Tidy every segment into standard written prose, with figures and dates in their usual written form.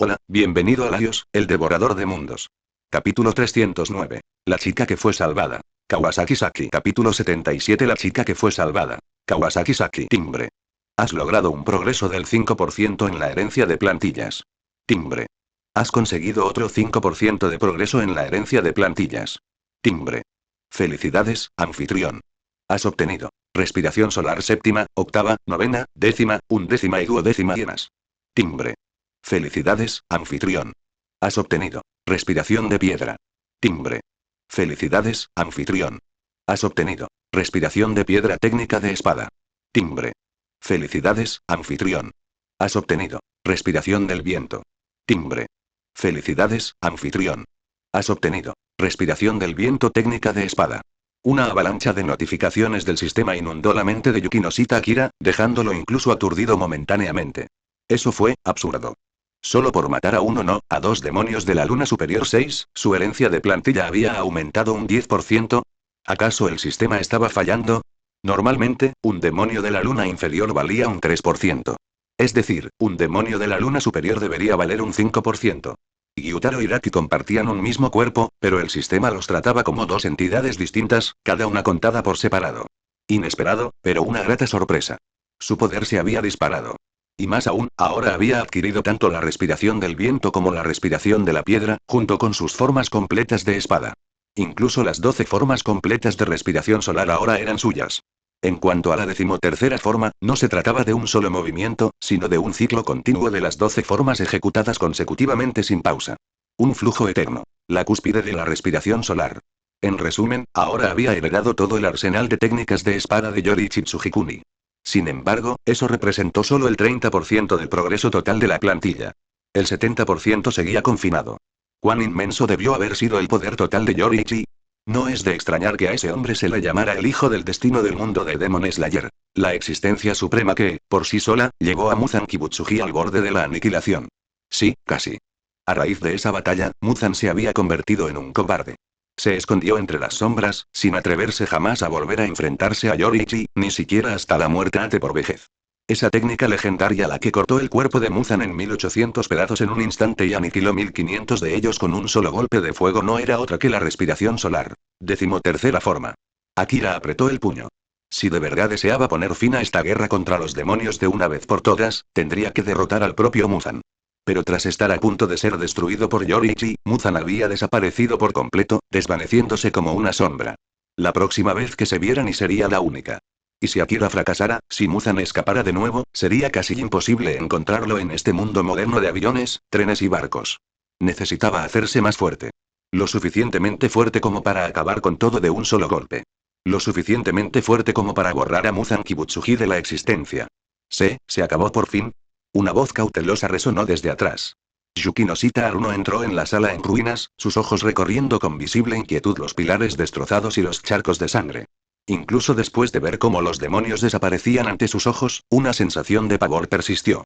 Hola, bienvenido a Laios, el devorador de mundos. Capítulo 309. La chica que fue salvada. Kawasaki Saki. Capítulo 77. La chica que fue salvada. Kawasaki Saki. Timbre. Has logrado un progreso del 5% en la herencia de plantillas. Timbre. Has conseguido otro 5% de progreso en la herencia de plantillas. Timbre. Felicidades, anfitrión. Has obtenido respiración solar séptima, octava, novena, décima, undécima y duodécima llenas. Timbre. Felicidades, anfitrión. Has obtenido respiración de piedra. Timbre. Felicidades, anfitrión. Has obtenido respiración de piedra técnica de espada. Timbre. Felicidades, anfitrión. Has obtenido respiración del viento. Timbre. Felicidades, anfitrión. Has obtenido respiración del viento técnica de espada. Una avalancha de notificaciones del sistema inundó la mente de Yukinoshita Akira, dejándolo incluso aturdido momentáneamente. Eso fue absurdo. Solo por matar a uno no, a dos demonios de la luna superior 6, su herencia de plantilla había aumentado un 10%. ¿Acaso el sistema estaba fallando? Normalmente, un demonio de la luna inferior valía un 3%. Es decir, un demonio de la luna superior debería valer un 5%. Gyutaro y Raki compartían un mismo cuerpo, pero el sistema los trataba como dos entidades distintas, cada una contada por separado. Inesperado, pero una grata sorpresa. Su poder se había disparado. Y más aún, ahora había adquirido tanto la respiración del viento como la respiración de la piedra, junto con sus formas completas de espada. Incluso las 12 formas completas de respiración solar ahora eran suyas. En cuanto a la 13ª forma, no se trataba de un solo movimiento, sino de un ciclo continuo de las 12 formas ejecutadas consecutivamente sin pausa. Un flujo eterno. La cúspide de la respiración solar. En resumen, ahora había heredado todo el arsenal de técnicas de espada de Yoriichi Tsujikuni. Sin embargo, eso representó solo el 30% del progreso total de la plantilla. El 70% seguía confinado. ¿Cuán inmenso debió haber sido el poder total de Yoriichi? No es de extrañar que a ese hombre se le llamara el hijo del destino del mundo de Demon Slayer, la existencia suprema que, por sí sola, llevó a Muzan Kibutsuji al borde de la aniquilación. Sí, casi. A raíz de esa batalla, Muzan se había convertido en un cobarde. Se escondió entre las sombras, sin atreverse jamás a volver a enfrentarse a Yoriichi, ni siquiera hasta la muerte ante por vejez. Esa técnica legendaria la que cortó el cuerpo de Muzan en 1800 pedazos en un instante y aniquiló 1500 de ellos con un solo golpe de fuego no era otra que la respiración solar. 13ª forma. Akira apretó el puño. Si de verdad deseaba poner fin a esta guerra contra los demonios de una vez por todas, tendría que derrotar al propio Muzan. Pero tras estar a punto de ser destruido por Yoriichi, Muzan había desaparecido por completo, desvaneciéndose como una sombra. La próxima vez que se vieran y sería la única. Y si Akira fracasara, si Muzan escapara de nuevo, sería casi imposible encontrarlo en este mundo moderno de aviones, trenes y barcos. Necesitaba hacerse más fuerte. Lo suficientemente fuerte como para acabar con todo de un solo golpe. Lo suficientemente fuerte como para borrar a Muzan Kibutsuji de la existencia. Se acabó por fin. Una voz cautelosa resonó desde atrás. Yukinoshita Haruno entró en la sala en ruinas, sus ojos recorriendo con visible inquietud los pilares destrozados y los charcos de sangre. Incluso después de ver cómo los demonios desaparecían ante sus ojos, una sensación de pavor persistió.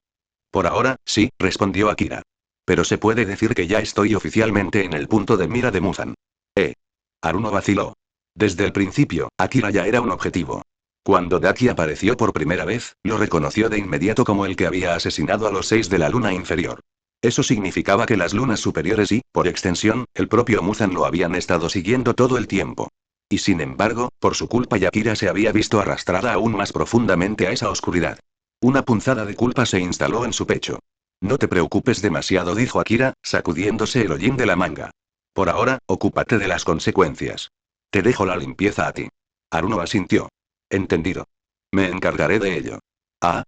Por ahora, sí, respondió Akira. Pero se puede decir que ya estoy oficialmente en el punto de mira de Muzan. Haruno vaciló. Desde el principio, Akira ya era un objetivo. Cuando Daki apareció por primera vez, lo reconoció de inmediato como el que había asesinado a los 6 de la luna inferior. Eso significaba que las lunas superiores y, por extensión, el propio Muzan lo habían estado siguiendo todo el tiempo. Y sin embargo, por su culpa Akira se había visto arrastrada aún más profundamente a esa oscuridad. Una punzada de culpa se instaló en su pecho. No te preocupes demasiado, dijo Akira, sacudiéndose el hollín de la manga. Por ahora, ocúpate de las consecuencias. Te dejo la limpieza a ti. Haruno asintió. Entendido. Me encargaré de ello.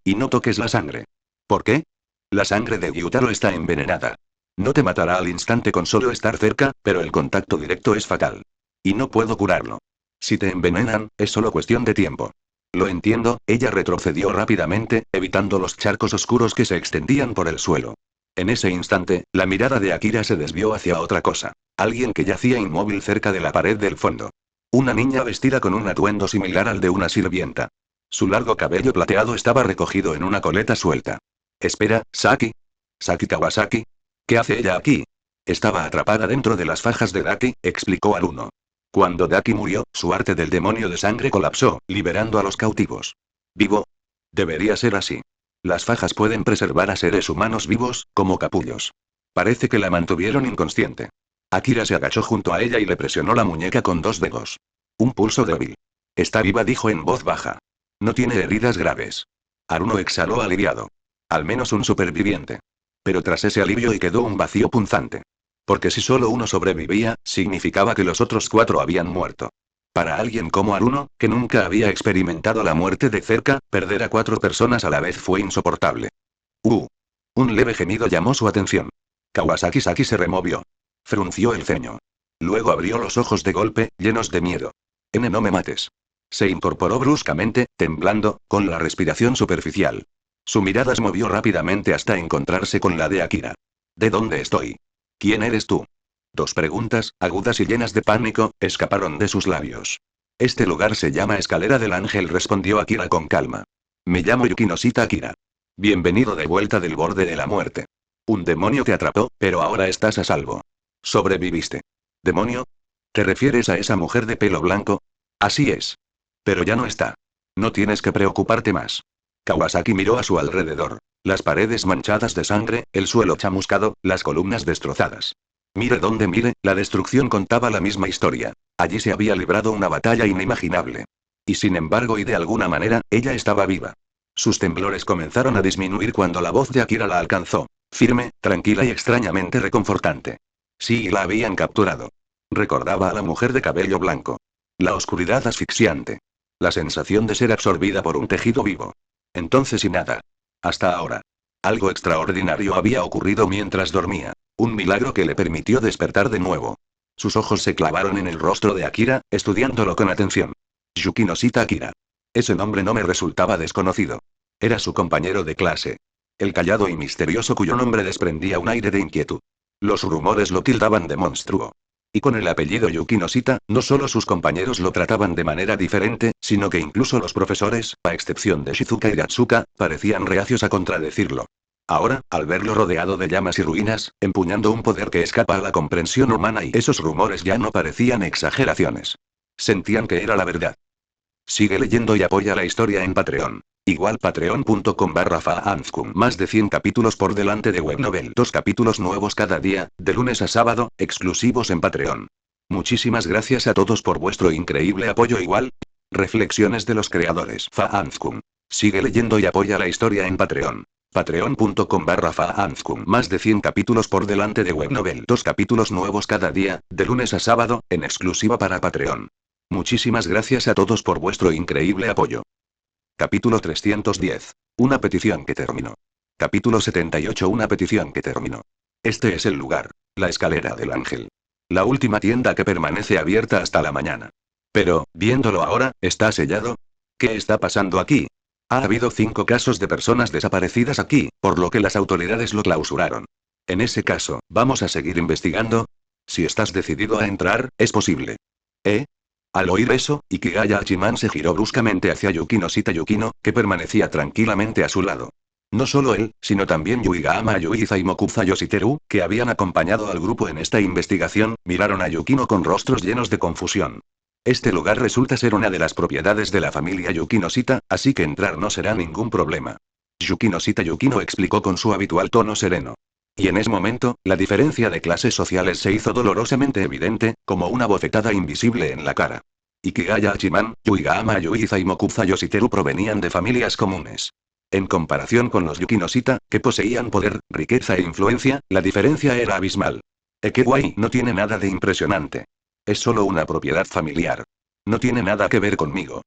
Y no toques la sangre. ¿Por qué? La sangre de Gyutaro está envenenada. No te matará al instante con solo estar cerca, pero el contacto directo es fatal. Y no puedo curarlo. Si te envenenan, es solo cuestión de tiempo. Lo entiendo, ella retrocedió rápidamente, evitando los charcos oscuros que se extendían por el suelo. En ese instante, la mirada de Akira se desvió hacia otra cosa. Alguien que yacía inmóvil cerca de la pared del fondo. Una niña vestida con un atuendo similar al de una sirvienta. Su largo cabello plateado estaba recogido en una coleta suelta. Espera, Saki. Saki Kawasaki. ¿Qué hace ella aquí? Estaba atrapada dentro de las fajas de Daki, explicó Haruno. Cuando Daki murió, su arte del demonio de sangre colapsó, liberando a los cautivos. ¿Vivo? Debería ser así. Las fajas pueden preservar a seres humanos vivos, como capullos. Parece que la mantuvieron inconsciente. Akira se agachó junto a ella y le presionó la muñeca con 2 dedos. Un pulso débil. Está viva, dijo en voz baja. No tiene heridas graves. Haruno exhaló aliviado. Al menos un superviviente. Pero tras ese alivio y quedó un vacío punzante. Porque si solo uno sobrevivía, significaba que los otros 4 habían muerto. Para alguien como Haruno, que nunca había experimentado la muerte de cerca, perder a 4 personas a la vez fue insoportable. Un leve gemido llamó su atención. Kawasaki Saki se removió. Frunció el ceño. Luego abrió los ojos de golpe, llenos de miedo. No me mates. Se incorporó bruscamente, temblando, con la respiración superficial. Su mirada se movió rápidamente hasta encontrarse con la de Akira. ¿De dónde estoy? ¿Quién eres tú? 2 preguntas, agudas y llenas de pánico, escaparon de sus labios. Este lugar se llama Escalera del Ángel, respondió Akira con calma. Me llamo Yukinoshita Akira. Bienvenido de vuelta del borde de la muerte. Un demonio te atrapó, pero ahora estás a salvo. Sobreviviste. ¿Demonio? ¿Te refieres a esa mujer de pelo blanco? Así es. Pero ya no está. No tienes que preocuparte más. Kawasaki miró a su alrededor. Las paredes manchadas de sangre, el suelo chamuscado, las columnas destrozadas. Mire donde mire, la destrucción contaba la misma historia. Allí se había librado una batalla inimaginable. Y sin embargo, y de alguna manera, ella estaba viva. Sus temblores comenzaron a disminuir cuando la voz de Akira la alcanzó. Firme, tranquila y extrañamente reconfortante. Sí, la habían capturado. Recordaba a la mujer de cabello blanco. La oscuridad asfixiante. La sensación de ser absorbida por un tejido vivo. Entonces y nada. Hasta ahora. Algo extraordinario había ocurrido mientras dormía. Un milagro que le permitió despertar de nuevo. Sus ojos se clavaron en el rostro de Akira, estudiándolo con atención. Yukinoshita Akira. Ese nombre no me resultaba desconocido. Era su compañero de clase. El callado y misterioso cuyo nombre desprendía un aire de inquietud. Los rumores lo tildaban de monstruo. Y con el apellido Yukinoshita, no solo sus compañeros lo trataban de manera diferente, sino que incluso los profesores, a excepción de Shizuka y Atsuka, parecían reacios a contradecirlo. Ahora, al verlo rodeado de llamas y ruinas, empuñando un poder que escapa a la comprensión humana, y esos rumores ya no parecían exageraciones. Sentían que era la verdad. Sigue leyendo y apoya la historia en Patreon. Igual patreon.com/faanzkum. Más de 100 capítulos por delante de Webnovel. 2 capítulos nuevos cada día, de lunes a sábado, exclusivos en Patreon. Muchísimas gracias a todos por vuestro increíble apoyo. Igual. Reflexiones de los creadores. Faanzkum. Sigue leyendo y apoya la historia en Patreon. Patreon.com/faanzkum. Más de 100 capítulos por delante de Webnovel. 2 capítulos nuevos cada día, de lunes a sábado, en exclusiva para Patreon. Muchísimas gracias a todos por vuestro increíble apoyo. Capítulo 310. Una petición que terminó. Capítulo 78. Una petición que terminó. Este es el lugar. La Escalera del Ángel. La última tienda que permanece abierta hasta la mañana. Pero, viéndolo ahora, ¿está sellado? ¿Qué está pasando aquí? Ha habido 5 casos de personas desaparecidas aquí, por lo que las autoridades lo clausuraron. En ese caso, ¿vamos a seguir investigando? Si estás decidido a entrar, es posible. Al oír eso, Ikigaya Hachiman se giró bruscamente hacia Yukinoshita Yukino, que permanecía tranquilamente a su lado. No solo él, sino también Yuigahama Yuiza y Mokuza Yoshiteru, que habían acompañado al grupo en esta investigación, miraron a Yukino con rostros llenos de confusión. Este lugar resulta ser una de las propiedades de la familia Yukinoshita, así que entrar no será ningún problema. Yukinoshita Yukino explicó con su habitual tono sereno. Y en ese momento, la diferencia de clases sociales se hizo dolorosamente evidente, como una bofetada invisible en la cara. Ikigaya Hachiman, Yuigahama Yuiza y Mokuza Yoshiteru provenían de familias comunes. En comparación con los Yukinoshita, que poseían poder, riqueza e influencia, la diferencia era abismal. Ekewai no tiene nada de impresionante. Es solo una propiedad familiar. No tiene nada que ver conmigo.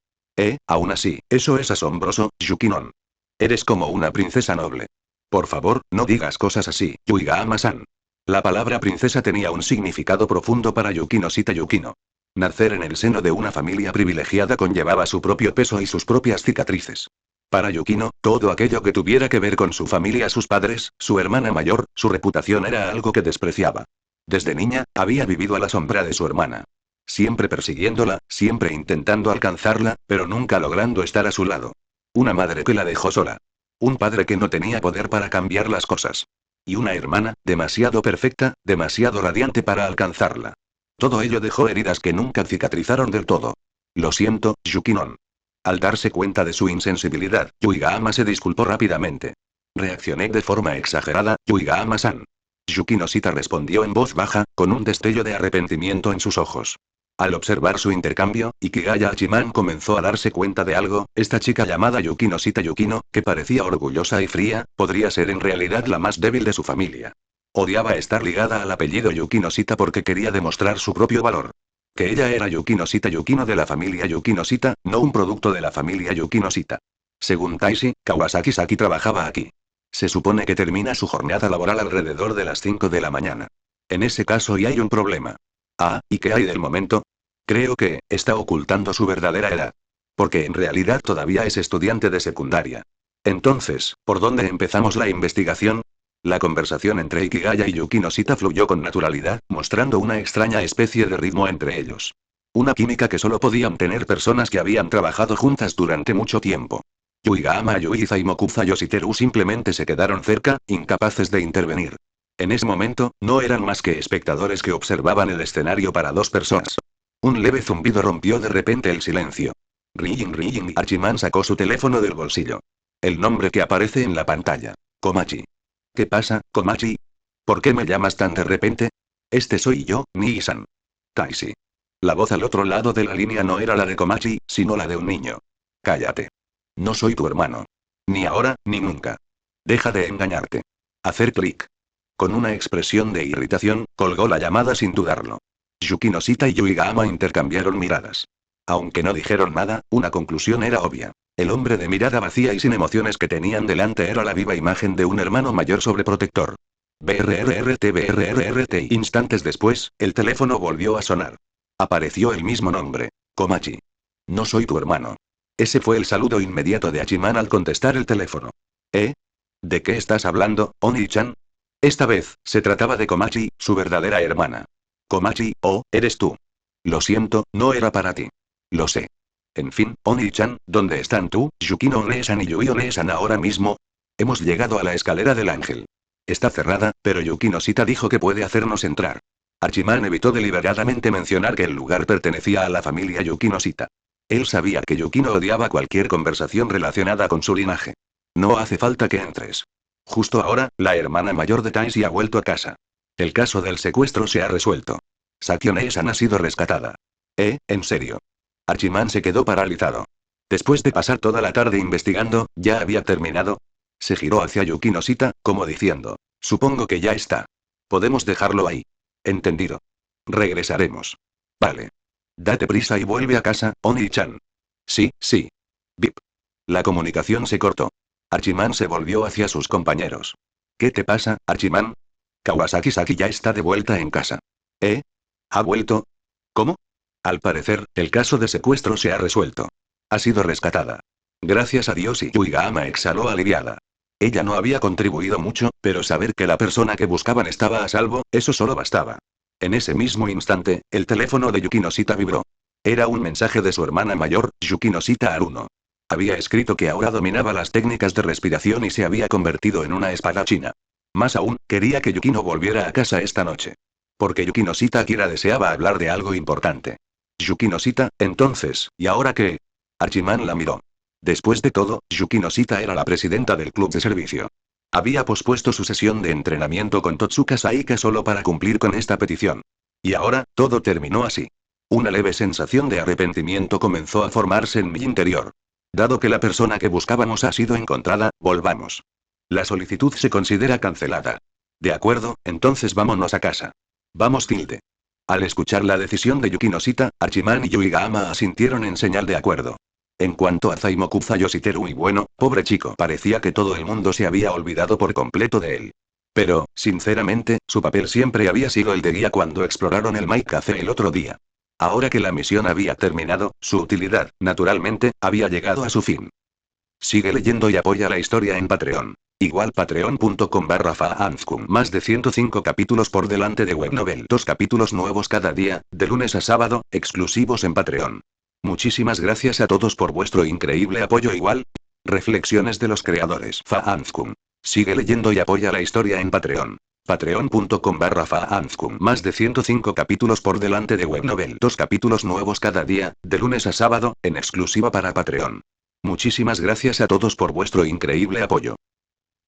Aún así, eso es asombroso, Yukinon. Eres como una princesa noble. Por favor, no digas cosas así, Yuigahama-san. La palabra princesa tenía un significado profundo para Yukinoshita Yukino. Nacer en el seno de una familia privilegiada conllevaba su propio peso y sus propias cicatrices. Para Yukino, todo aquello que tuviera que ver con su familia, sus padres, su hermana mayor, su reputación era algo que despreciaba. Desde niña, había vivido a la sombra de su hermana. Siempre persiguiéndola, siempre intentando alcanzarla, pero nunca logrando estar a su lado. Una madre que la dejó sola. Un padre que no tenía poder para cambiar las cosas. Y una hermana, demasiado perfecta, demasiado radiante para alcanzarla. Todo ello dejó heridas que nunca cicatrizaron del todo. Lo siento, Yukinon. Al darse cuenta de su insensibilidad, Yuigahama se disculpó rápidamente. Reaccioné de forma exagerada, Yuigahama-san. Yuki Noshita respondió en voz baja, con un destello de arrepentimiento en sus ojos. Al observar su intercambio, Ikigaya Hachiman comenzó a darse cuenta de algo: esta chica llamada Yuki Noshita Yukino, que parecía orgullosa y fría, podría ser en realidad la más débil de su familia. Odiaba estar ligada al apellido Yuki Noshita porque quería demostrar su propio valor. Que ella era Yuki Noshita Yukino de la familia Yuki Noshita, no un producto de la familia Yuki Noshita. Según Taishi, Kawasaki Saki trabajaba aquí. Se supone que termina su jornada laboral alrededor de las 5 de la mañana. En ese caso y hay un problema. Ah, ¿y qué hay del momento? Creo que está ocultando su verdadera edad. Porque en realidad todavía es estudiante de secundaria. Entonces, ¿por dónde empezamos la investigación? La conversación entre Ikigaya y Yuki Noshita fluyó con naturalidad, mostrando una extraña especie de ritmo entre ellos. Una química que solo podían tener personas que habían trabajado juntas durante mucho tiempo. Yuigahama Yuiza y Mokuza Yoshiteru simplemente se quedaron cerca, incapaces de intervenir. En ese momento, no eran más que espectadores que observaban el escenario para dos personas. Un leve zumbido rompió de repente el silencio. Ring. Hachiman sacó su teléfono del bolsillo. El nombre que aparece en la pantalla. Komachi. ¿Qué pasa, Komachi? ¿Por qué me llamas tan de repente? Este soy yo, Nii-san. Taishi. La voz al otro lado de la línea no era la de Komachi, sino la de un niño. Cállate. No soy tu hermano. Ni ahora, ni nunca. Deja de engañarte. Hacer clic. Con una expresión de irritación, colgó la llamada sin dudarlo. Yuki Noshita y Yuigahama intercambiaron miradas. Aunque no dijeron nada, una conclusión era obvia. El hombre de mirada vacía y sin emociones que tenían delante era la viva imagen de un hermano mayor sobreprotector. BRRRT. Instantes después, el teléfono volvió a sonar. Apareció el mismo nombre. Komachi. No soy tu hermano. Ese fue el saludo inmediato de Hachiman al contestar el teléfono. ¿Eh? ¿De qué estás hablando, Oni-chan? Esta vez, se trataba de Komachi, su verdadera hermana. Komachi, oh, eres tú. Lo siento, no era para ti. Lo sé. En fin, Oni-chan, ¿dónde están tú, Yukino One-san y Yui One-san ahora mismo? Hemos llegado a la escalera del ángel. Está cerrada, pero Yuki Noshita dijo que puede hacernos entrar. Hachiman evitó deliberadamente mencionar que el lugar pertenecía a la familia Yuki Noshita. Él sabía que Yukino odiaba cualquier conversación relacionada con su linaje. No hace falta que entres. Justo ahora, la hermana mayor de Taishi ha vuelto a casa. El caso del secuestro se ha resuelto. Sakione-san ha sido rescatada. ¿En serio? Hachiman se quedó paralizado. Después de pasar toda la tarde investigando, ¿ya había terminado? Se giró hacia Yuki Noshita, como diciendo: supongo que ya está. Podemos dejarlo ahí. Entendido. Regresaremos. Vale. Date prisa y vuelve a casa, Oni-chan. Sí. Bip. La comunicación se cortó. Hachiman se volvió hacia sus compañeros. ¿Qué te pasa, Hachiman? Kawasaki Saki ya está de vuelta en casa. ¿Ha vuelto? ¿Cómo? Al parecer, el caso de secuestro se ha resuelto. Ha sido rescatada. Gracias a Dios, y Yuigahama exhaló aliviada. Ella no había contribuido mucho, pero saber que la persona que buscaban estaba a salvo, eso solo bastaba. En ese mismo instante, el teléfono de Yuki Noshita vibró. Era un mensaje de su hermana mayor, Yuki Noshita Haruno. Había escrito que ahora dominaba las técnicas de respiración y se había convertido en una espadachina. Más aún, quería que Yukino volviera a casa esta noche. Porque Yuki Noshita Akira deseaba hablar de algo importante. Yuki Noshita, entonces, ¿y ahora qué? Hachiman la miró. Después de todo, Yuki Noshita era la presidenta del club de servicio. Había pospuesto su sesión de entrenamiento con Totsuka Saika solo para cumplir con esta petición. Y ahora, todo terminó así. Una leve sensación de arrepentimiento comenzó a formarse en mi interior. Dado que la persona que buscábamos ha sido encontrada, volvamos. La solicitud se considera cancelada. De acuerdo, entonces vámonos a casa. Vamos, tilde. Al escuchar la decisión de Yuki Noshita, Hachiman y Yuigahama asintieron en señal de acuerdo. En cuanto a Zaimokuza Yoshiteru, y bueno, pobre chico, parecía que todo el mundo se había olvidado por completo de él. Pero, sinceramente, su papel siempre había sido el de guía cuando exploraron el Mai Café el otro día. Ahora que la misión había terminado, su utilidad, naturalmente, había llegado a su fin. Sigue leyendo y apoya la historia en Patreon. Igual patreon.com/faanzkun. Más de 105 capítulos por delante de Webnovel. 2 capítulos nuevos cada día, de lunes a sábado, exclusivos en Patreon. Muchísimas gracias a todos por vuestro increíble apoyo. Igual. Reflexiones de los creadores. Faanzkun. Sigue leyendo y apoya la historia en Patreon. Patreon.com/faanzkun. Más de 105 capítulos por delante de Webnovel. 2 capítulos nuevos cada día, de lunes a sábado, en exclusiva para Patreon. Muchísimas gracias a todos por vuestro increíble apoyo.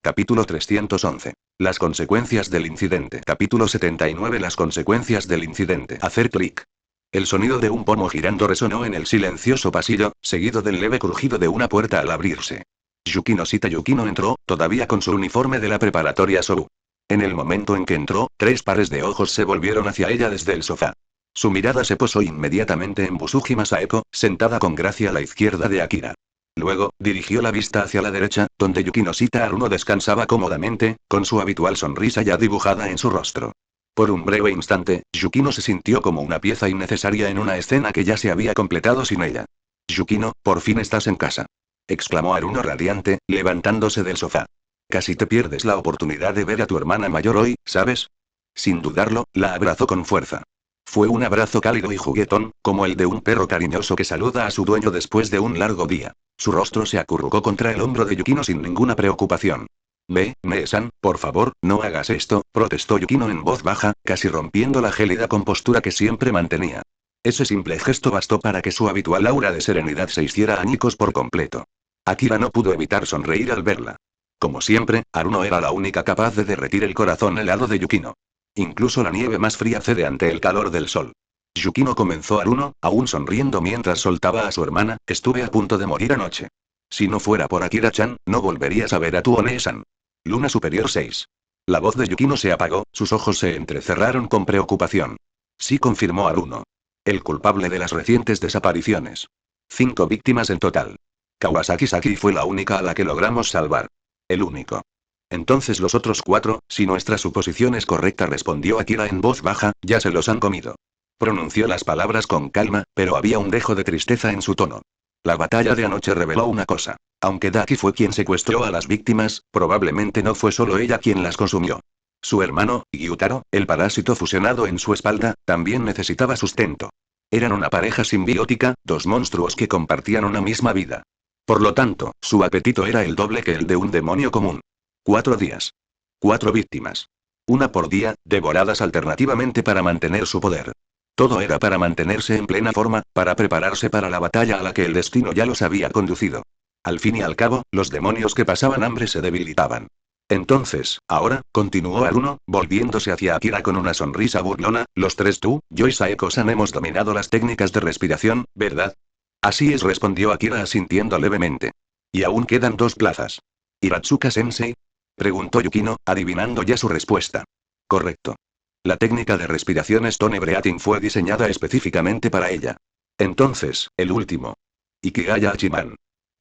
Capítulo 311. Las consecuencias del incidente. Capítulo 79. Las consecuencias del incidente. Hacer clic. El sonido de un pomo girando resonó en el silencioso pasillo, seguido del leve crujido de una puerta al abrirse. Yukino Shita Yukino entró, todavía con su uniforme de la preparatoria Sou. En el momento en que entró, 3 pares de ojos se volvieron hacia ella desde el sofá. Su mirada se posó inmediatamente en Buzujima Saeko, sentada con gracia a la izquierda de Akira. Luego, dirigió la vista hacia la derecha, donde Yukino Shita Haruno descansaba cómodamente, con su habitual sonrisa ya dibujada en su rostro. Por un breve instante, Yukino se sintió como una pieza innecesaria en una escena que ya se había completado sin ella. Yukino, por fin estás en casa. Exclamó Haruno radiante, levantándose del sofá. Casi te pierdes la oportunidad de ver a tu hermana mayor hoy, ¿sabes? Sin dudarlo, la abrazó con fuerza. Fue un abrazo cálido y juguetón, como el de un perro cariñoso que saluda a su dueño después de un largo día. Su rostro se acurrucó contra el hombro de Yukino sin ninguna preocupación. Mee-san, por favor, no hagas esto, protestó Yukino en voz baja, casi rompiendo la gélida compostura que siempre mantenía. Ese simple gesto bastó para que su habitual aura de serenidad se hiciera añicos por completo. Akira no pudo evitar sonreír al verla. Como siempre, Haruno era la única capaz de derretir el corazón helado de Yukino. Incluso la nieve más fría cede ante el calor del sol. Yukino comenzó Haruno, aún sonriendo mientras soltaba a su hermana, estuve a punto de morir anoche. Si no fuera por Akira-chan, no volverías a ver a tu One-san. Luna Superior 6. La voz de Yukino se apagó, sus ojos se entrecerraron con preocupación. Sí, confirmó Haruno. El culpable de las recientes desapariciones. 5 víctimas en total. Kawasaki Saki fue la única a la que logramos salvar. El único. Entonces los otros 4, si nuestra suposición es correcta, respondió Akira en voz baja, ya se los han comido. Pronunció las palabras con calma, pero había un dejo de tristeza en su tono. La batalla de anoche reveló una cosa. Aunque Daki fue quien secuestró a las víctimas, probablemente no fue solo ella quien las consumió. Su hermano, Gyutaro, el parásito fusionado en su espalda, también necesitaba sustento. Eran una pareja simbiótica, 2 monstruos que compartían una misma vida. Por lo tanto, su apetito era el doble que el de un demonio común. 4 días. 4 víctimas. Una por día, devoradas alternativamente para mantener su poder. Todo era para mantenerse en plena forma, para prepararse para la batalla a la que el destino ya los había conducido. Al fin y al cabo, los demonios que pasaban hambre se debilitaban. Entonces, ahora, continuó Haruno, volviéndose hacia Akira con una sonrisa burlona, los 3 tú, yo y Saeko-san hemos dominado las técnicas de respiración, ¿verdad? Así es, respondió Akira asintiendo levemente. Y aún quedan 2 plazas. ¿Iratsuka-sensei? Preguntó Yukino, adivinando ya su respuesta. Correcto. La técnica de respiración Stone Breathing fue diseñada específicamente para ella. Entonces, el último. Ikigaya Hachiman.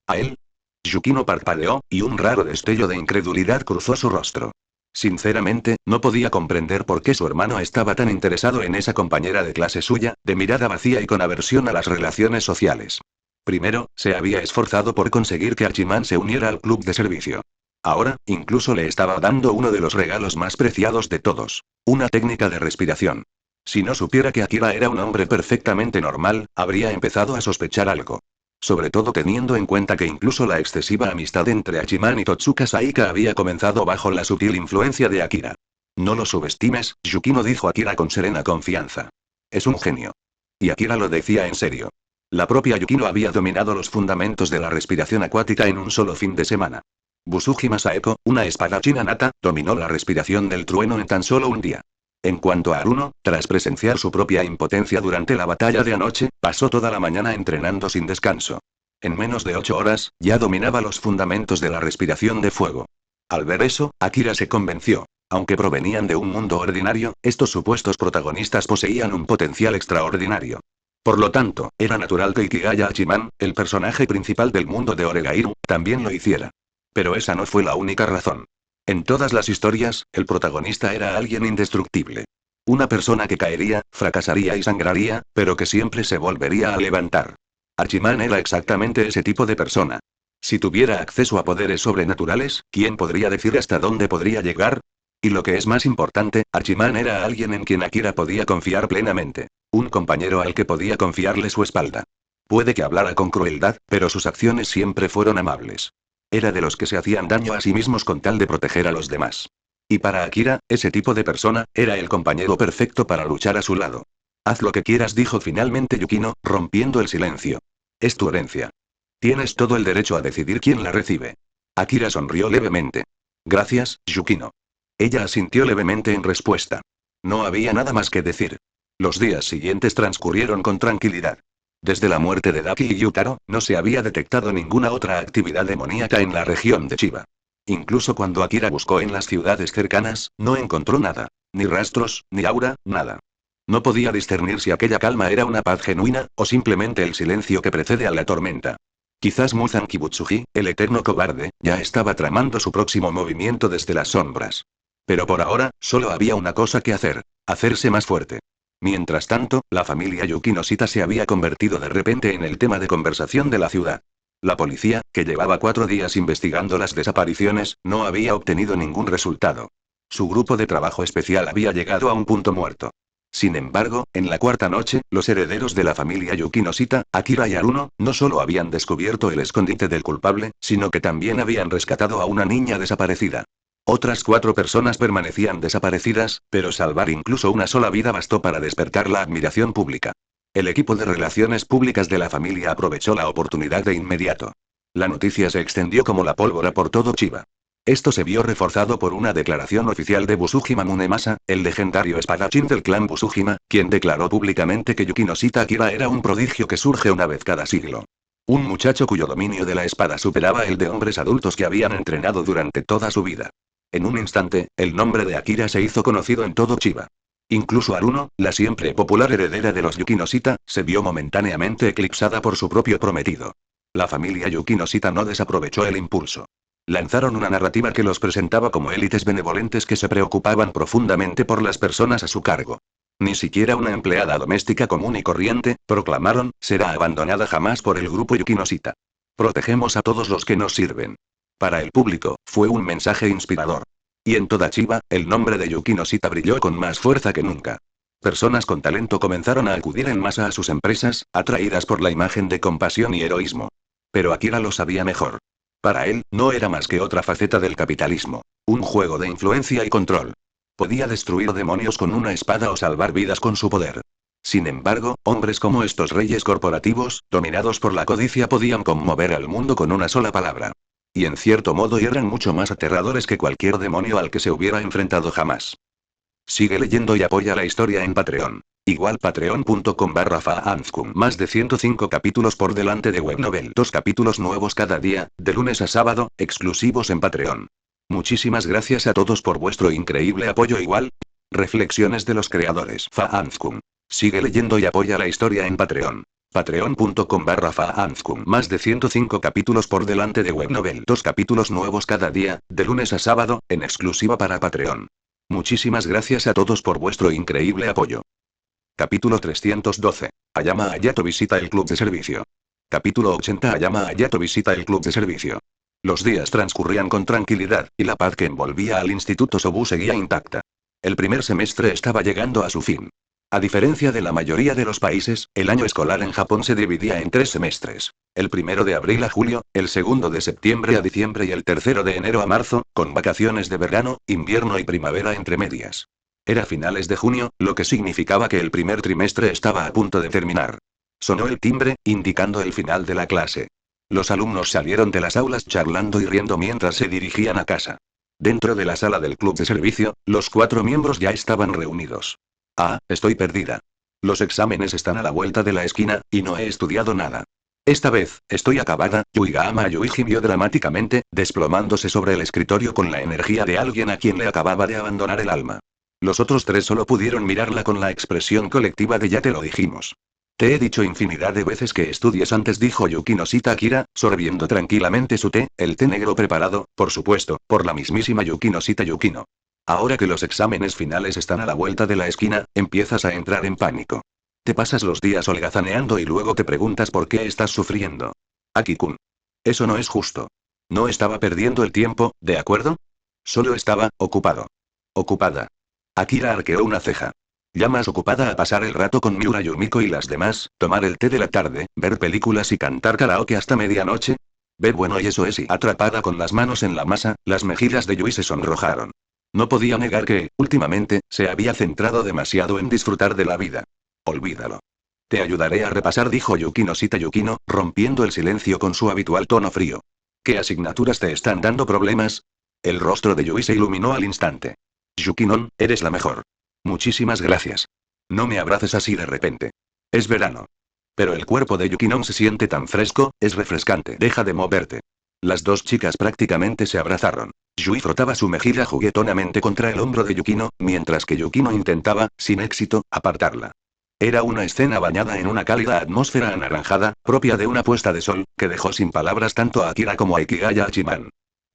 ¿A él? Yukino parpadeó, y un raro destello de incredulidad cruzó su rostro. Sinceramente, no podía comprender por qué su hermano estaba tan interesado en esa compañera de clase suya, de mirada vacía y con aversión a las relaciones sociales. Primero, se había esforzado por conseguir que Hachiman se uniera al club de servicio. Ahora, incluso le estaba dando uno de los regalos más preciados de todos. Una técnica de respiración. Si no supiera que Akira era un hombre perfectamente normal, habría empezado a sospechar algo. Sobre todo teniendo en cuenta que incluso la excesiva amistad entre Hachiman y Totsuka Saika había comenzado bajo la sutil influencia de Akira. No lo subestimes, Yukino dijo Akira con serena confianza. Es un genio. Y Akira lo decía en serio. La propia Yukino había dominado los fundamentos de la respiración acuática en un solo fin de semana. Buzujima Saeko, una espadachina nata, dominó la respiración del trueno en tan solo un día. En cuanto a Haruno, tras presenciar su propia impotencia durante la batalla de anoche, pasó toda la mañana entrenando sin descanso. En menos de 8 horas, ya dominaba los fundamentos de la respiración de fuego. Al ver eso, Akira se convenció. Aunque provenían de un mundo ordinario, estos supuestos protagonistas poseían un potencial extraordinario. Por lo tanto, era natural que Ikigaya Hachiman, el personaje principal del mundo de Oregairu, también lo hiciera. Pero esa no fue la única razón. En todas las historias, el protagonista era alguien indestructible. Una persona que caería, fracasaría y sangraría, pero que siempre se volvería a levantar. Hachiman era exactamente ese tipo de persona. Si tuviera acceso a poderes sobrenaturales, ¿quién podría decir hasta dónde podría llegar? Y lo que es más importante, Hachiman era alguien en quien Akira podía confiar plenamente. Un compañero al que podía confiarle su espalda. Puede que hablara con crueldad, pero sus acciones siempre fueron amables. Era de los que se hacían daño a sí mismos con tal de proteger a los demás. Y para Akira, ese tipo de persona, era el compañero perfecto para luchar a su lado. Haz lo que quieras, dijo finalmente Yukino, rompiendo el silencio. Es tu herencia. Tienes todo el derecho a decidir quién la recibe. Akira sonrió levemente. Gracias, Yukino. Ella asintió levemente en respuesta. No había nada más que decir. Los días siguientes transcurrieron con tranquilidad. Desde la muerte de Daki y Yutaro, no se había detectado ninguna otra actividad demoníaca en la región de Chiba. Incluso cuando Akira buscó en las ciudades cercanas, no encontró nada. Ni rastros, ni aura, nada. No podía discernir si aquella calma era una paz genuina, o simplemente el silencio que precede a la tormenta. Quizás Muzan Kibutsuji, el eterno cobarde, ya estaba tramando su próximo movimiento desde las sombras. Pero por ahora, solo había una cosa que hacer: hacerse más fuerte. Mientras tanto, la familia Yukinoshita se había convertido de repente en el tema de conversación de la ciudad. La policía, que llevaba 4 días investigando las desapariciones, no había obtenido ningún resultado. Su grupo de trabajo especial había llegado a un punto muerto. Sin embargo, en la cuarta noche, los herederos de la familia Yukinoshita, Akira y Haruno, no solo habían descubierto el escondite del culpable, sino que también habían rescatado a una niña desaparecida. Otras 4 personas permanecían desaparecidas, pero salvar incluso una sola vida bastó para despertar la admiración pública. El equipo de relaciones públicas de la familia aprovechó la oportunidad de inmediato. La noticia se extendió como la pólvora por todo Chiba. Esto se vio reforzado por una declaración oficial de Busujima Munemasa, el legendario espadachín del clan Busujima, quien declaró públicamente que Yukinoshita Akira era un prodigio que surge una vez cada siglo. Un muchacho cuyo dominio de la espada superaba el de hombres adultos que habían entrenado durante toda su vida. En un instante, el nombre de Akira se hizo conocido en todo Chiba. Incluso Haruno, la siempre popular heredera de los Yukinoshita, se vio momentáneamente eclipsada por su propio prometido. La familia Yukinoshita no desaprovechó el impulso. Lanzaron una narrativa que los presentaba como élites benevolentes que se preocupaban profundamente por las personas a su cargo. Ni siquiera una empleada doméstica común y corriente, proclamaron, será abandonada jamás por el grupo Yukinoshita. Protegemos a todos los que nos sirven. Para el público, fue un mensaje inspirador. Y en toda Chiba, el nombre de Yukinoshita brilló con más fuerza que nunca. Personas con talento comenzaron a acudir en masa a sus empresas, atraídas por la imagen de compasión y heroísmo. Pero Akira lo sabía mejor. Para él, no era más que otra faceta del capitalismo. Un juego de influencia y control. Podía destruir demonios con una espada o salvar vidas con su poder. Sin embargo, hombres como estos reyes corporativos, dominados por la codicia, podían conmover al mundo con una sola palabra. Y en cierto modo eran mucho más aterradores que cualquier demonio al que se hubiera enfrentado jamás. Sigue leyendo y apoya la historia en Patreon. Igual patreon.com/faanzkun. Más de 105 capítulos por delante de Webnovel. 2 capítulos nuevos cada día, de lunes a sábado, exclusivos en Patreon. Muchísimas gracias a todos por vuestro increíble apoyo. Igual. Reflexiones de los creadores. Faanzkun. Sigue leyendo y apoya la historia en Patreon. Patreon.com/faanzkun. Más de 105 capítulos por delante de Webnovel. 2 capítulos nuevos cada día, de lunes a sábado, en exclusiva para Patreon. Muchísimas gracias a todos por vuestro increíble apoyo. Capítulo 312. Ayama Hayato visita el club de servicio. Capítulo 80. Ayama Hayato visita el club de servicio. Los días transcurrían con tranquilidad, y la paz que envolvía al Instituto Sobu seguía intacta. El primer semestre estaba llegando a su fin. A diferencia de la mayoría de los países, el año escolar en Japón se dividía en 3 semestres. El primero de abril a julio, el segundo de septiembre a diciembre y el tercero de enero a marzo, con vacaciones de verano, invierno y primavera entre medias. Era finales de junio, lo que significaba que el primer trimestre estaba a punto de terminar. Sonó el timbre, indicando el final de la clase. Los alumnos salieron de las aulas charlando y riendo mientras se dirigían a casa. Dentro de la sala del club de servicio, los 4 miembros ya estaban reunidos. Estoy perdida. Los exámenes están a la vuelta de la esquina, y no he estudiado nada. Esta vez, estoy acabada. Yuigahama Yui gimió dramáticamente, desplomándose sobre el escritorio con la energía de alguien a quien le acababa de abandonar el alma. Los otros 3 solo pudieron mirarla con la expresión colectiva de ya te lo dijimos. Te he dicho infinidad de veces que estudies antes, dijo Yukinoshita Akira, sorbiendo tranquilamente su té, el té negro preparado, por supuesto, por la mismísima Yukinoshita Yukino. Ahora que los exámenes finales están a la vuelta de la esquina, empiezas a entrar en pánico. Te pasas los días holgazaneando y luego te preguntas por qué estás sufriendo. Aki-kun. Eso no es justo. No estaba perdiendo el tiempo, ¿de acuerdo? Solo estaba ocupado. Ocupada. Akira arqueó una ceja. ¿Llamas ocupada a pasar el rato con Miura Yumiko y las demás, tomar el té de la tarde, ver películas y cantar karaoke hasta medianoche? Ve bueno, y eso es. Y atrapada con las manos en la masa, las mejillas de Yui se sonrojaron. No podía negar que, últimamente, se había centrado demasiado en disfrutar de la vida. Olvídalo. Te ayudaré a repasar, dijo Yukinoshita Yukino, rompiendo el silencio con su habitual tono frío. ¿Qué asignaturas te están dando problemas? El rostro de Yui se iluminó al instante. Yukinon, eres la mejor. Muchísimas gracias. No me abraces así de repente. Es verano. Pero el cuerpo de Yukinon se siente tan fresco, es refrescante. Deja de moverte. Las dos chicas prácticamente se abrazaron. Yui frotaba su mejilla juguetonamente contra el hombro de Yukino, mientras que Yukino intentaba, sin éxito, apartarla. Era una escena bañada en una cálida atmósfera anaranjada, propia de una puesta de sol, que dejó sin palabras tanto a Akira como a Ikigaya Hachiman.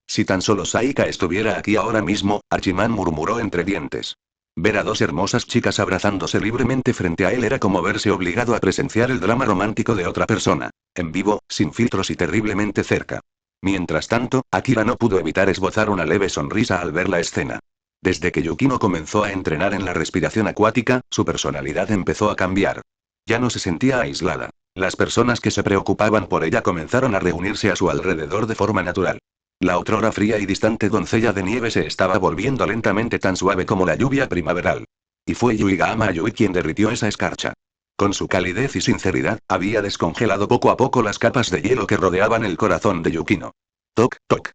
Si tan solo Saika estuviera aquí ahora mismo, Hachiman murmuró entre dientes. Ver a dos hermosas chicas abrazándose libremente frente a él era como verse obligado a presenciar el drama romántico de otra persona. En vivo, sin filtros y terriblemente cerca. Mientras tanto, Akira no pudo evitar esbozar una leve sonrisa al ver la escena. Desde que Yukino comenzó a entrenar en la respiración acuática, su personalidad empezó a cambiar. Ya no se sentía aislada. Las personas que se preocupaban por ella comenzaron a reunirse a su alrededor de forma natural. La otrora fría y distante doncella de nieve se estaba volviendo lentamente tan suave como la lluvia primaveral. Y fue Yuigahama Yui quien derritió esa escarcha. Con su calidez y sinceridad, había descongelado poco a poco las capas de hielo que rodeaban el corazón de Yukino. Toc, toc.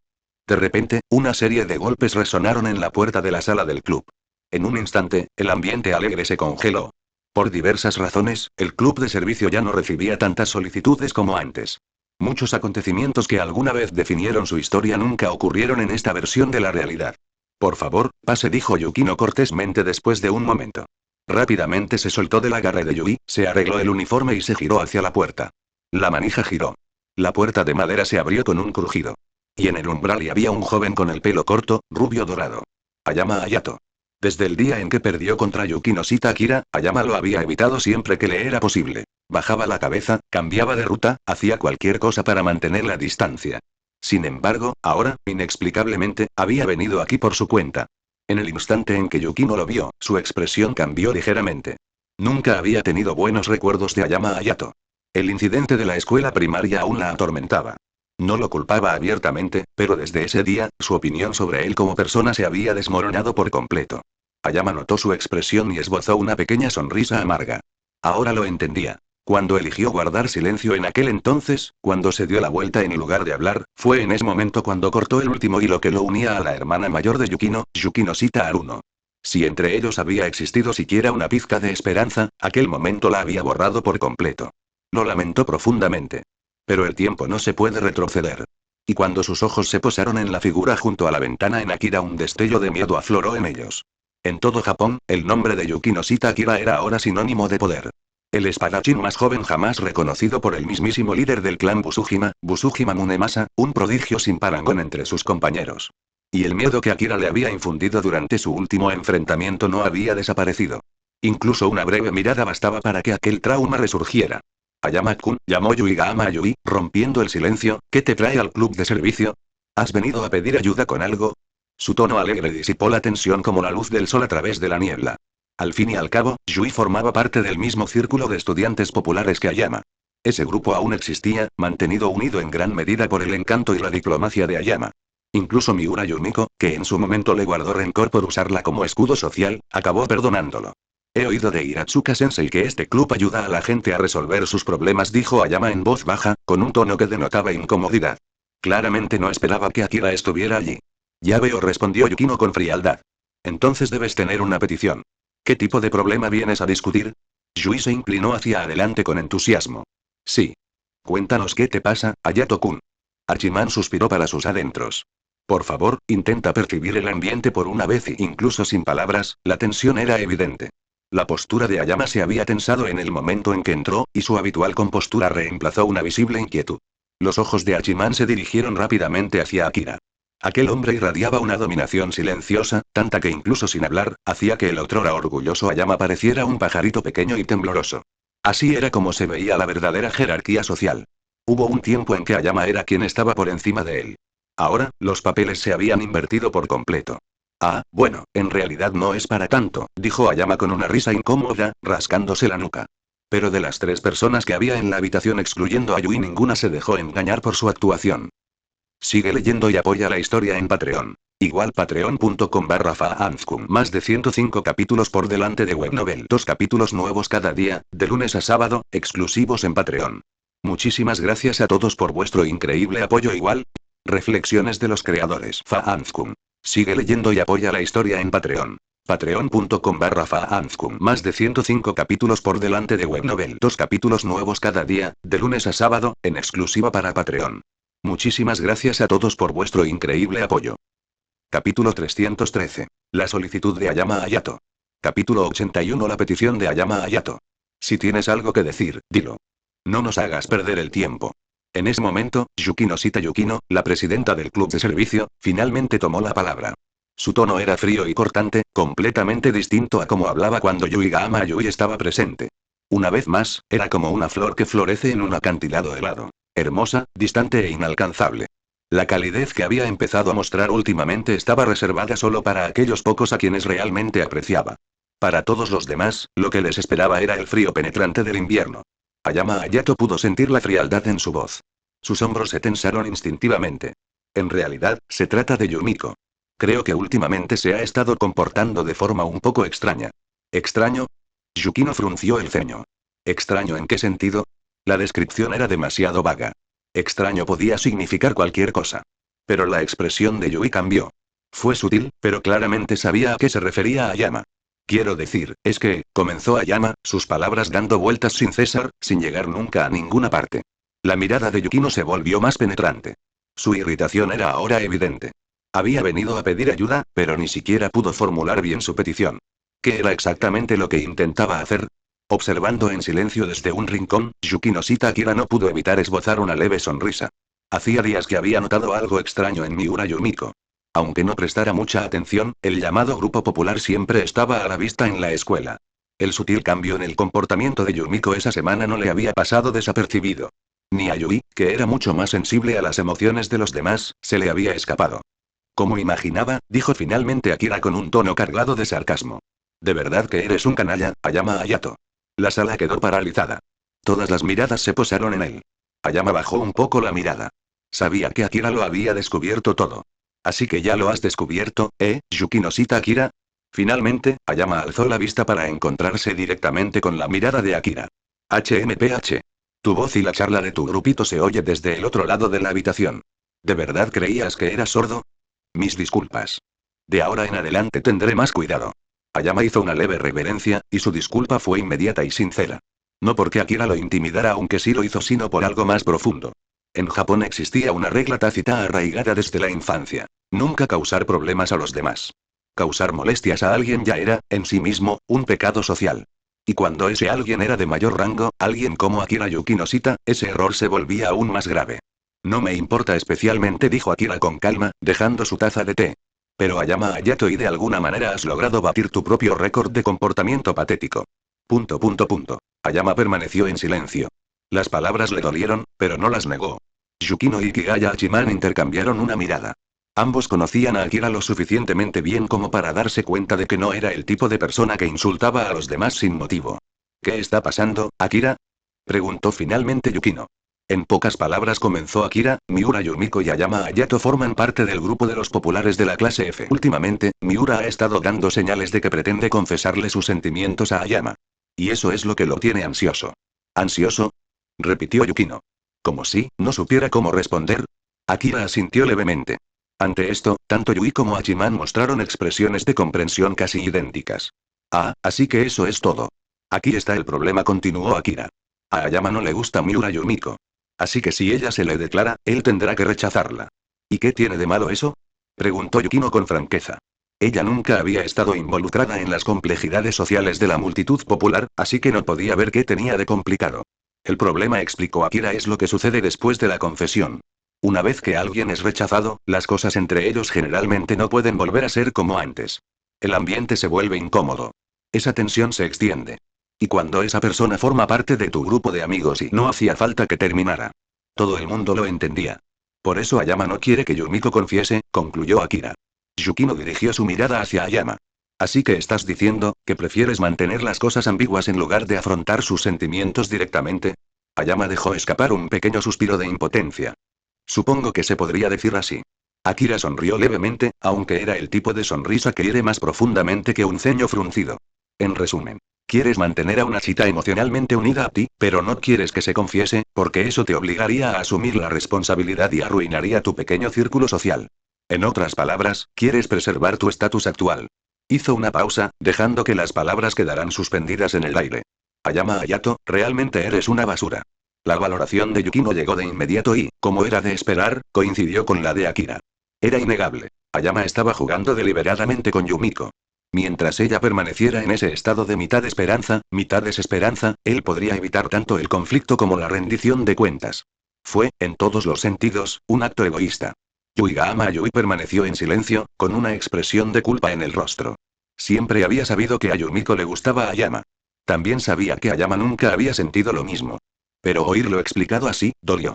De repente, una serie de golpes resonaron en la puerta de la sala del club. En un instante, el ambiente alegre se congeló. Por diversas razones, el club de servicio ya no recibía tantas solicitudes como antes. Muchos acontecimientos que alguna vez definieron su historia nunca ocurrieron en esta versión de la realidad. Por favor, pase, dijo Yukino cortésmente después de un momento. Rápidamente se soltó del agarre de Yui, se arregló el uniforme y se giró hacia la puerta. La manija giró. La puerta de madera se abrió con un crujido. Y en el umbral había un joven con el pelo corto, rubio dorado. Ayama Hayato. Desde el día en que perdió contra Yukino Shita Akira, Ayama lo había evitado siempre que le era posible. Bajaba la cabeza, cambiaba de ruta, hacía cualquier cosa para mantener la distancia. Sin embargo, ahora, inexplicablemente, había venido aquí por su cuenta. En el instante en que Yukino lo vio, su expresión cambió ligeramente. Nunca había tenido buenos recuerdos de Ayama Hayato. El incidente de la escuela primaria aún la atormentaba. No lo culpaba abiertamente, pero desde ese día, su opinión sobre él como persona se había desmoronado por completo. Ayama notó su expresión y esbozó una pequeña sonrisa amarga. Ahora lo entendía. Cuando eligió guardar silencio en aquel entonces, cuando se dio la vuelta en lugar de hablar, fue en ese momento cuando cortó el último hilo que lo unía a la hermana mayor de Yukino, Yukino Shita Haruno. Si entre ellos había existido siquiera una pizca de esperanza, aquel momento la había borrado por completo. Lo lamentó profundamente. Pero el tiempo no se puede retroceder. Y cuando sus ojos se posaron en la figura junto a la ventana en Akira, un destello de miedo afloró en ellos. En todo Japón, el nombre de Yukino Shita Akira era ahora sinónimo de poder. El espadachín más joven jamás reconocido por el mismísimo líder del clan Busujima, Busujima Munemasa, un prodigio sin parangón entre sus compañeros. Y el miedo que Akira le había infundido durante su último enfrentamiento no había desaparecido. Incluso una breve mirada bastaba para que aquel trauma resurgiera. Ayama-kun, llamó Yuigahama Yui, rompiendo el silencio, ¿qué te trae al club de servicio? ¿Has venido a pedir ayuda con algo? Su tono alegre disipó la tensión como la luz del sol a través de la niebla. Al fin y al cabo, Yui formaba parte del mismo círculo de estudiantes populares que Ayama. Ese grupo aún existía, mantenido unido en gran medida por el encanto y la diplomacia de Ayama. Incluso Miura Yumiko, que en su momento le guardó rencor por usarla como escudo social, acabó perdonándolo. He oído de Hiratsuka-sensei que este club ayuda a la gente a resolver sus problemas, dijo Ayama en voz baja, con un tono que denotaba incomodidad. Claramente no esperaba que Akira estuviera allí. Ya veo, respondió Yukino con frialdad. Entonces debes tener una petición. ¿Qué tipo de problema vienes a discutir? Yui se inclinó hacia adelante con entusiasmo. Sí. Cuéntanos qué te pasa, Hayato-kun. Hachiman suspiró para sus adentros. Por favor, intenta percibir el ambiente por una vez y, incluso sin palabras, la tensión era evidente. La postura de Ayama se había tensado en el momento en que entró, y su habitual compostura reemplazó una visible inquietud. Los ojos de Hachiman se dirigieron rápidamente hacia Akira. Aquel hombre irradiaba una dominación silenciosa, tanta que incluso sin hablar, hacía que el otrora orgulloso Ayama pareciera un pajarito pequeño y tembloroso. Así era como se veía la verdadera jerarquía social. Hubo un tiempo en que Ayama era quien estaba por encima de él. Ahora, los papeles se habían invertido por completo. Ah, bueno, en realidad no es para tanto, dijo Ayama con una risa incómoda, rascándose la nuca. Pero de las 3 personas que había en la habitación excluyendo a Yui, ninguna se dejó engañar por su actuación. Sigue leyendo y apoya la historia en Patreon. Igual patreon.com/faanzkum. Más de 105 capítulos por delante de Webnovel. 2 capítulos nuevos cada día, de lunes a sábado, exclusivos en Patreon. Muchísimas gracias a todos por vuestro increíble apoyo. Igual. Reflexiones de los creadores Faanzkun. Sigue leyendo y apoya la historia en Patreon. Patreon.com/Faanzkun. Más de 105 capítulos por delante de Webnovel. 2 capítulos nuevos cada día, de lunes a sábado, en exclusiva para Patreon. Muchísimas gracias a todos por vuestro increíble apoyo. Capítulo 313. La solicitud de Ayama Hayato. Capítulo 81. La petición de Ayama Hayato. Si tienes algo que decir, dilo. No nos hagas perder el tiempo. En ese momento, Yukino Shita Yukino, la presidenta del club de servicio, finalmente tomó la palabra. Su tono era frío y cortante, completamente distinto a como hablaba cuando Yuigahama Yui estaba presente. Una vez más, era como una flor que florece en un acantilado helado. Hermosa, distante e inalcanzable. La calidez que había empezado a mostrar últimamente estaba reservada solo para aquellos pocos a quienes realmente apreciaba. Para todos los demás, lo que les esperaba era el frío penetrante del invierno. Ayama Hayato pudo sentir la frialdad en su voz. Sus hombros se tensaron instintivamente. En realidad, se trata de Yumiko. Creo que últimamente se ha estado comportando de forma un poco extraña. ¿Extraño? Yukino frunció el ceño. ¿Extraño en qué sentido? La descripción era demasiado vaga. Extraño podía significar cualquier cosa. Pero la expresión de Yui cambió. Fue sutil, pero claramente sabía a qué se refería Ayama. Quiero decir, es que, comenzó Ayama, sus palabras dando vueltas sin cesar, sin llegar nunca a ninguna parte. La mirada de Yukino se volvió más penetrante. Su irritación era ahora evidente. Había venido a pedir ayuda, pero ni siquiera pudo formular bien su petición. ¿Qué era exactamente lo que intentaba hacer? Observando en silencio desde un rincón, Yukino Shita Akira no pudo evitar esbozar una leve sonrisa. Hacía días que había notado algo extraño en Miura Yumiko. Aunque no prestara mucha atención, el llamado grupo popular siempre estaba a la vista en la escuela. El sutil cambio en el comportamiento de Yumiko esa semana no le había pasado desapercibido. Ni a Yui, que era mucho más sensible a las emociones de los demás, se le había escapado. Como imaginaba, dijo finalmente Akira con un tono cargado de sarcasmo. ¿De verdad que eres un canalla, Ayama Hayato? La sala quedó paralizada. Todas las miradas se posaron en él. Ayama bajó un poco la mirada. Sabía que Akira lo había descubierto todo. Así que ya lo has descubierto, Yukino Shita Akira. Finalmente, Ayama alzó la vista para encontrarse directamente con la mirada de Akira. HMPH. Tu voz y la charla de tu grupito se oye desde el otro lado de la habitación. ¿De verdad creías que eras sordo? Mis disculpas. De ahora en adelante tendré más cuidado. Ayama hizo una leve reverencia, y su disculpa fue inmediata y sincera. No porque Akira lo intimidara, aunque sí lo hizo, sino por algo más profundo. En Japón existía una regla tácita arraigada desde la infancia. Nunca causar problemas a los demás. Causar molestias a alguien ya era, en sí mismo, un pecado social. Y cuando ese alguien era de mayor rango, alguien como Akira Yukino Shita, ese error se volvía aún más grave. No me importa especialmente, dijo Akira con calma, dejando su taza de té. Pero Ayama Hayato, y de alguna manera has logrado batir tu propio récord de comportamiento patético. Ayama permaneció en silencio. Las palabras le dolieron, pero no las negó. Yukino y Kigaya Hachiman intercambiaron una mirada. Ambos conocían a Akira lo suficientemente bien como para darse cuenta de que no era el tipo de persona que insultaba a los demás sin motivo. ¿Qué está pasando, Akira? Preguntó finalmente Yukino. En pocas palabras comenzó Akira, Miura Yumiko y Ayama Hayato forman parte del grupo de los populares de la clase F. Últimamente, Miura ha estado dando señales de que pretende confesarle sus sentimientos a Ayama. Y eso es lo que lo tiene ansioso. ¿Ansioso? Repitió Yukino. Como si no supiera cómo responder. Akira asintió levemente. Ante esto, tanto Yui como Hachiman mostraron expresiones de comprensión casi idénticas. Ah, así que eso es todo. Aquí está el problema, continuó Akira. A Ayama no le gusta Miura Yumiko. Así que si ella se le declara, él tendrá que rechazarla. ¿Y qué tiene de malo eso? Preguntó Yukino con franqueza. Ella nunca había estado involucrada en las complejidades sociales de la multitud popular, así que no podía ver qué tenía de complicado. El problema, explicó Akira, es lo que sucede después de la confesión. Una vez que alguien es rechazado, las cosas entre ellos generalmente no pueden volver a ser como antes. El ambiente se vuelve incómodo. Esa tensión se extiende. Y cuando esa persona forma parte de tu grupo de amigos y no hacía falta que terminara. Todo el mundo lo entendía. Por eso Ayama no quiere que Yumiko confiese, concluyó Akira. Yukino dirigió su mirada hacia Ayama. Así que estás diciendo, que prefieres mantener las cosas ambiguas en lugar de afrontar sus sentimientos directamente. Ayama dejó escapar un pequeño suspiro de impotencia. Supongo que se podría decir así. Akira sonrió levemente, aunque era el tipo de sonrisa que hiere más profundamente que un ceño fruncido. En resumen, Quieres mantener a una chica emocionalmente unida a ti, pero no quieres que se confiese, porque eso te obligaría a asumir la responsabilidad y arruinaría tu pequeño círculo social. En otras palabras, quieres preservar tu estatus actual. Hizo una pausa, dejando que las palabras quedaran suspendidas en el aire. Ayama Hayato, realmente eres una basura. La valoración de Yukino llegó de inmediato y, como era de esperar, coincidió con la de Akira. Era innegable. Ayama estaba jugando deliberadamente con Yumiko. Mientras ella permaneciera en ese estado de mitad esperanza, mitad desesperanza, él podría evitar tanto el conflicto como la rendición de cuentas. Fue, en todos los sentidos, un acto egoísta. Yuiga Yui permaneció en silencio, con una expresión de culpa en el rostro. Siempre había sabido que a Yumiko le gustaba a Ayama. También sabía que Ayama nunca había sentido lo mismo. Pero oírlo explicado así, dolió.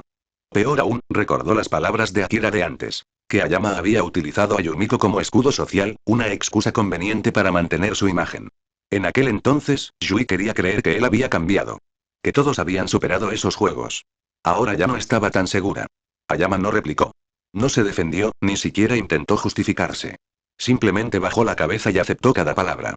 Peor aún, recordó las palabras de Akira de antes. Que Ayama había utilizado a Yumiko como escudo social, una excusa conveniente para mantener su imagen. En aquel entonces, Yui quería creer que él había cambiado. Que todos habían superado esos juegos. Ahora ya no estaba tan segura. Ayama no replicó. No se defendió, ni siquiera intentó justificarse. Simplemente bajó la cabeza y aceptó cada palabra.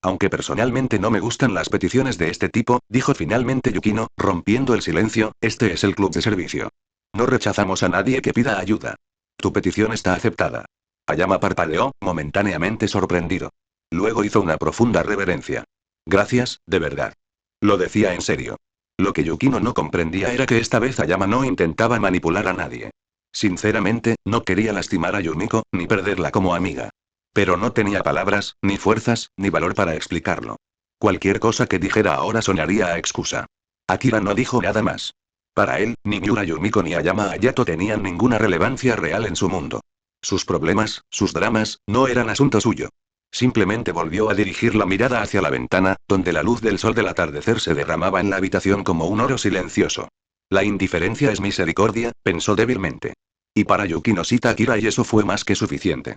Aunque personalmente no me gustan las peticiones de este tipo, dijo finalmente Yukino, rompiendo el silencio, este es el club de servicio. No rechazamos a nadie que pida ayuda. Tu petición está aceptada. Ayama parpadeó, momentáneamente sorprendido. Luego hizo una profunda reverencia. Gracias, de verdad. Lo decía en serio. Lo que Yukino no comprendía era que esta vez Ayama no intentaba manipular a nadie. Sinceramente, no quería lastimar a Yumiko, ni perderla como amiga. Pero no tenía palabras, ni fuerzas, ni valor para explicarlo. Cualquier cosa que dijera ahora sonaría a excusa. Akira no dijo nada más. Para él, ni Miura Yumiko ni Ayama Hayato tenían ninguna relevancia real en su mundo. Sus problemas, sus dramas, no eran asunto suyo. Simplemente volvió a dirigir la mirada hacia la ventana, donde la luz del sol del atardecer se derramaba en la habitación como un oro silencioso. La indiferencia es misericordia, pensó débilmente. Y para Yukino cita Akira y eso fue más que suficiente.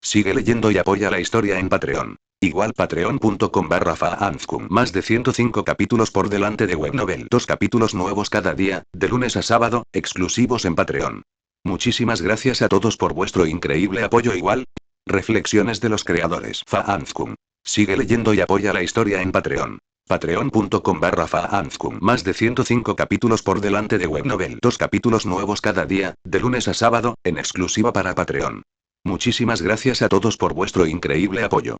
Sigue leyendo y apoya la historia en Patreon. Igual patreon.com/faanzkum. Más de 105 capítulos por delante de Webnovel. 2 capítulos nuevos cada día, de lunes a sábado, exclusivos en Patreon. Muchísimas gracias a todos por vuestro increíble apoyo. Igual. Reflexiones de los creadores. Faanzkum. Sigue leyendo y apoya la historia en Patreon. Patreon.com/faanzkum. Más de 105 capítulos por delante de Webnovel. 2 capítulos nuevos cada día, de lunes a sábado, en exclusiva para Patreon. Muchísimas gracias a todos por vuestro increíble apoyo.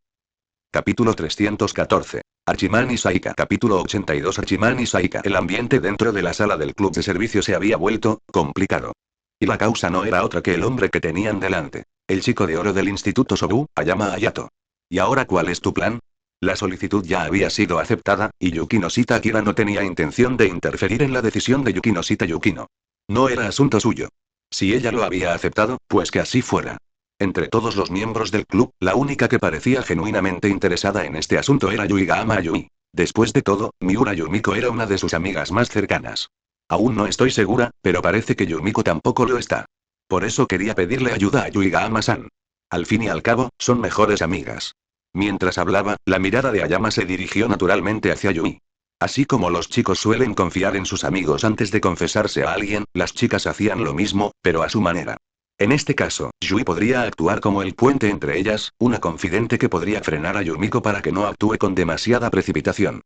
Capítulo 314. Archiman y Saika. Capítulo 82. Archiman y Saika. El ambiente dentro de la sala del club de servicio se había vuelto complicado. Y la causa no era otra que el hombre que tenían delante. El chico de oro del instituto Sobu, Ayama Hayato. ¿Y ahora cuál es tu plan? La solicitud ya había sido aceptada, y Yukino Shita Akira no tenía intención de interferir en la decisión de Yukino Shita Yukino. No era asunto suyo. Si ella lo había aceptado, pues que así fuera. Entre todos los miembros del club, la única que parecía genuinamente interesada en este asunto era Yuiga Yui. Después de todo, Miura Yumiko era una de sus amigas más cercanas. Aún no estoy segura, pero parece que Yumiko tampoco lo está. Por eso quería pedirle ayuda a Yuiga San. Al fin y al cabo, son mejores amigas. Mientras hablaba, la mirada de Ayama se dirigió naturalmente hacia Yui. Así como los chicos suelen confiar en sus amigos antes de confesarse a alguien, las chicas hacían lo mismo, pero a su manera. En este caso, Yui podría actuar como el puente entre ellas, una confidente que podría frenar a Yumiko para que no actúe con demasiada precipitación.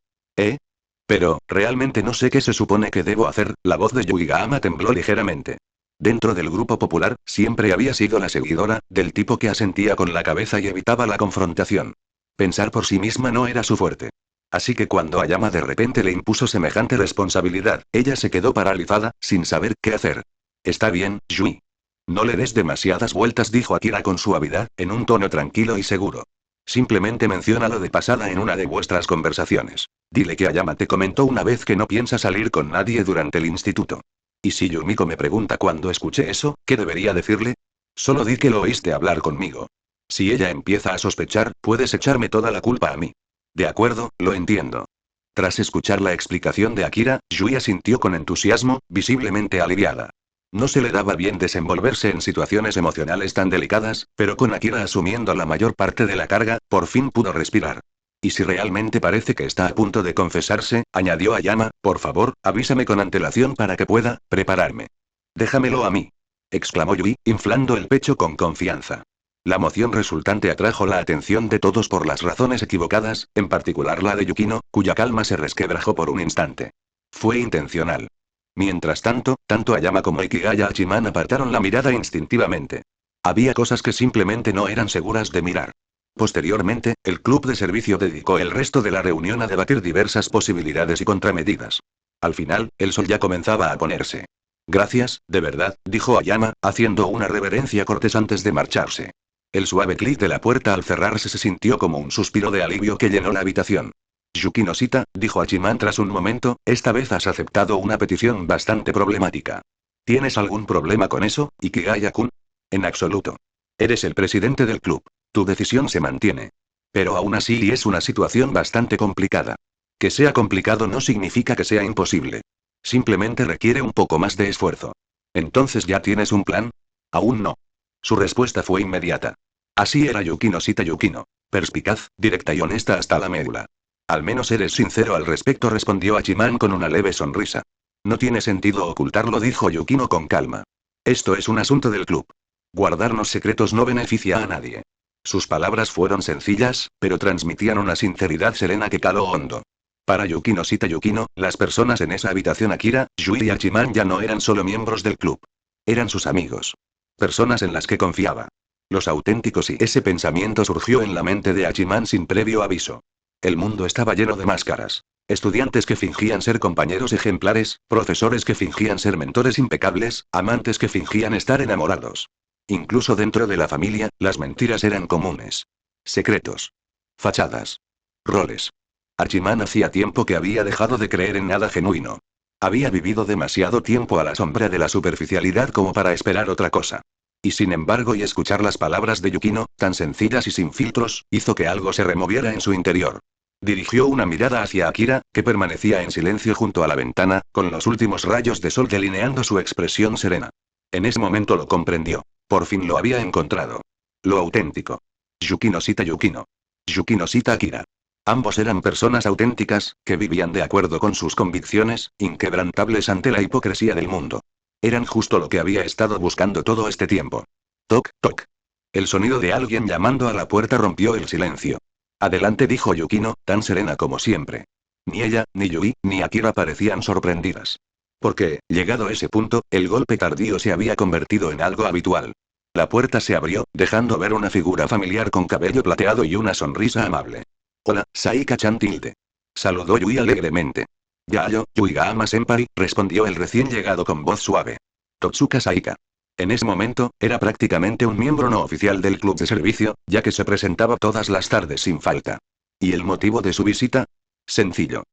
Pero, realmente no sé qué se supone que debo hacer. La voz de Yuiga tembló ligeramente. Dentro del grupo popular, siempre había sido la seguidora, del tipo que asentía con la cabeza y evitaba la confrontación. Pensar por sí misma no era su fuerte. Así que cuando Ayama de repente le impuso semejante responsabilidad, ella se quedó paralizada, sin saber qué hacer. Está bien, Yui. No le des demasiadas vueltas, dijo Akira con suavidad, en un tono tranquilo y seguro. Simplemente menciónalo de pasada en una de vuestras conversaciones. Dile que Ayama te comentó una vez que no piensa salir con nadie durante el instituto. Y si Yumiko me pregunta cuando escuché eso, ¿qué debería decirle? Solo di que lo oíste hablar conmigo. Si ella empieza a sospechar, puedes echarme toda la culpa a mí. De acuerdo, lo entiendo. Tras escuchar la explicación de Akira, Yui asintió con entusiasmo, visiblemente aliviada. No se le daba bien desenvolverse en situaciones emocionales tan delicadas, pero con Akira asumiendo la mayor parte de la carga, por fin pudo respirar. Y si realmente parece que está a punto de confesarse, añadió Ayama, por favor, avísame con antelación para que pueda prepararme. Déjamelo a mí. Exclamó Yui, inflando el pecho con confianza. La moción resultante atrajo la atención de todos por las razones equivocadas, en particular la de Yukino, cuya calma se resquebrajó por un instante. Fue intencional. Mientras tanto, tanto Ayama como Ikigaya Hachiman apartaron la mirada instintivamente. Había cosas que simplemente no eran seguras de mirar. Posteriormente, el club de servicio dedicó el resto de la reunión a debatir diversas posibilidades y contramedidas. Al final, el sol ya comenzaba a ponerse. Gracias, de verdad, dijo Ayama, haciendo una reverencia cortés antes de marcharse. El suave clic de la puerta al cerrarse se sintió como un suspiro de alivio que llenó la habitación. Yukino-shita, dijo Hachiman tras un momento, esta vez has aceptado una petición bastante problemática. ¿Tienes algún problema con eso, Ikigaya-kun? En absoluto. Eres el presidente del club. Tu decisión se mantiene. Pero aún así es una situación bastante complicada. Que sea complicado no significa que sea imposible. Simplemente requiere un poco más de esfuerzo. ¿Entonces ya tienes un plan? Aún no. Su respuesta fue inmediata. Así era Yukino-shita Yukino. Perspicaz, directa y honesta hasta la médula. Al menos eres sincero al respecto, respondió Hachiman con una leve sonrisa. No tiene sentido ocultarlo, dijo Yukino con calma. Esto es un asunto del club. Guardarnos secretos no beneficia a nadie. Sus palabras fueron sencillas, pero transmitían una sinceridad serena que caló hondo. Para Yukino-shita Yukino, las personas en esa habitación Akira, Yui y Hachiman ya no eran solo miembros del club. Eran sus amigos. Personas en las que confiaba. Los auténticos, y ese pensamiento surgió en la mente de Hachiman sin previo aviso. El mundo estaba lleno de máscaras. Estudiantes que fingían ser compañeros ejemplares, profesores que fingían ser mentores impecables, amantes que fingían estar enamorados. Incluso dentro de la familia, las mentiras eran comunes. Secretos. Fachadas. Roles. Hachiman hacía tiempo que había dejado de creer en nada genuino. Había vivido demasiado tiempo a la sombra de la superficialidad como para esperar otra cosa. Y sin embargo, y escuchar las palabras de Yukino, tan sencillas y sin filtros, hizo que algo se removiera en su interior. Dirigió una mirada hacia Akira, que permanecía en silencio junto a la ventana, con los últimos rayos de sol delineando su expresión serena. En ese momento lo comprendió. Por fin lo había encontrado. Lo auténtico. Yukino-shita Yukino. Yukino-shita Akira. Ambos eran personas auténticas, que vivían de acuerdo con sus convicciones, inquebrantables ante la hipocresía del mundo. Eran justo lo que había estado buscando todo este tiempo. Toc, toc. El sonido de alguien llamando a la puerta rompió el silencio. Adelante, dijo Yukino, tan serena como siempre. Ni ella, ni Yui, ni Akira parecían sorprendidas. Porque, llegado ese punto, el golpe tardío se había convertido en algo habitual. La puerta se abrió, dejando ver una figura familiar con cabello plateado y una sonrisa amable. Hola, Saika-chan tilde. Saludó Yui alegremente. Yayo, Yuigahama-senpai, respondió el recién llegado con voz suave. Totsuka Saika. En ese momento, era prácticamente un miembro no oficial del club de servicio, ya que se presentaba todas las tardes sin falta. ¿Y el motivo de su visita? Sencillo.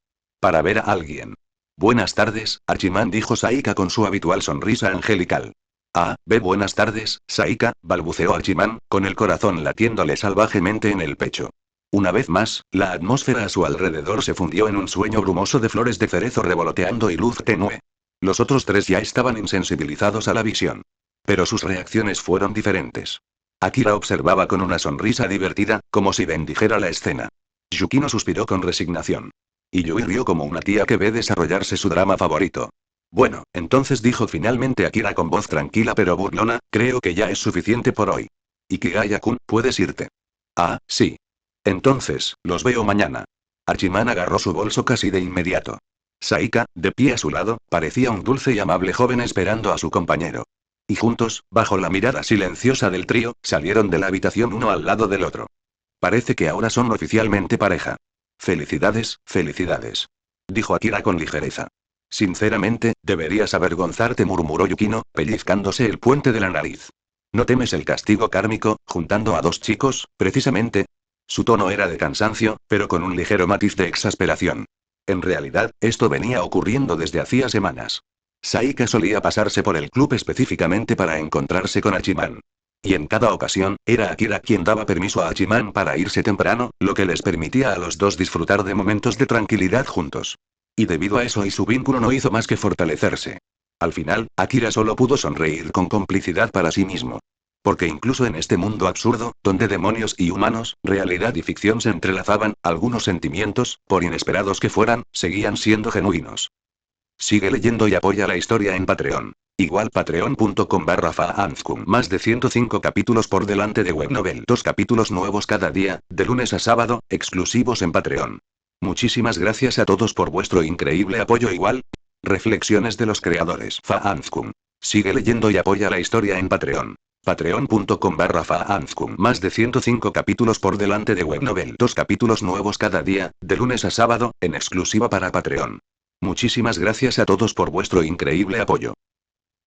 Para ver a alguien. Buenas tardes, Hachiman, dijo Saika con su habitual sonrisa angelical. Ah, buenas tardes, Saika, balbuceó Hachiman, con el corazón latiéndole salvajemente en el pecho. Una vez más, la atmósfera a su alrededor se fundió en un sueño brumoso de flores de cerezo revoloteando y luz tenue. Los otros tres ya estaban insensibilizados a la visión. Pero sus reacciones fueron diferentes. Akira observaba con una sonrisa divertida, como si bendijera la escena. Yukino suspiró con resignación. Y Yui rió como una tía que ve desarrollarse su drama favorito. Bueno, entonces, dijo finalmente Akira con voz tranquila pero burlona, creo que ya es suficiente por hoy. Ikigaya-kun, puedes irte. Ah, sí. Entonces, los veo mañana. Hachiman agarró su bolso casi de inmediato. Saika, de pie a su lado, parecía un dulce y amable joven esperando a su compañero. Y juntos, bajo la mirada silenciosa del trío, salieron de la habitación uno al lado del otro. Parece que ahora son oficialmente pareja. Felicidades, felicidades. Dijo Akira con ligereza. Sinceramente, deberías avergonzarte, murmuró Yukino, pellizcándose el puente de la nariz. ¿No temes el castigo kármico, juntando a dos chicos, precisamente? Su tono era de cansancio, pero con un ligero matiz de exasperación. En realidad, esto venía ocurriendo desde hacía semanas. Saika solía pasarse por el club específicamente para encontrarse con Hachiman. Y en cada ocasión, era Akira quien daba permiso a Hachiman para irse temprano, lo que les permitía a los dos disfrutar de momentos de tranquilidad juntos. Y debido a eso y su vínculo no hizo más que fortalecerse. Al final, Akira solo pudo sonreír con complicidad para sí mismo. Porque incluso en este mundo absurdo, donde demonios y humanos, realidad y ficción se entrelazaban, algunos sentimientos, por inesperados que fueran, seguían siendo genuinos. Sigue leyendo y apoya la historia en Patreon. Igual patreon.com/faanzkun. Más de 105 capítulos por delante de Webnovel. 2 capítulos nuevos cada día, de lunes a sábado, exclusivos en Patreon. Muchísimas gracias a todos por vuestro increíble apoyo. Igual. Reflexiones de los creadores. Faanzkun. Sigue leyendo y apoya la historia en Patreon. Patreon.com/faanzkun. Más de 105 capítulos por delante de Webnovel. 2 capítulos nuevos cada día, de lunes a sábado, en exclusiva para Patreon. Muchísimas gracias a todos por vuestro increíble apoyo.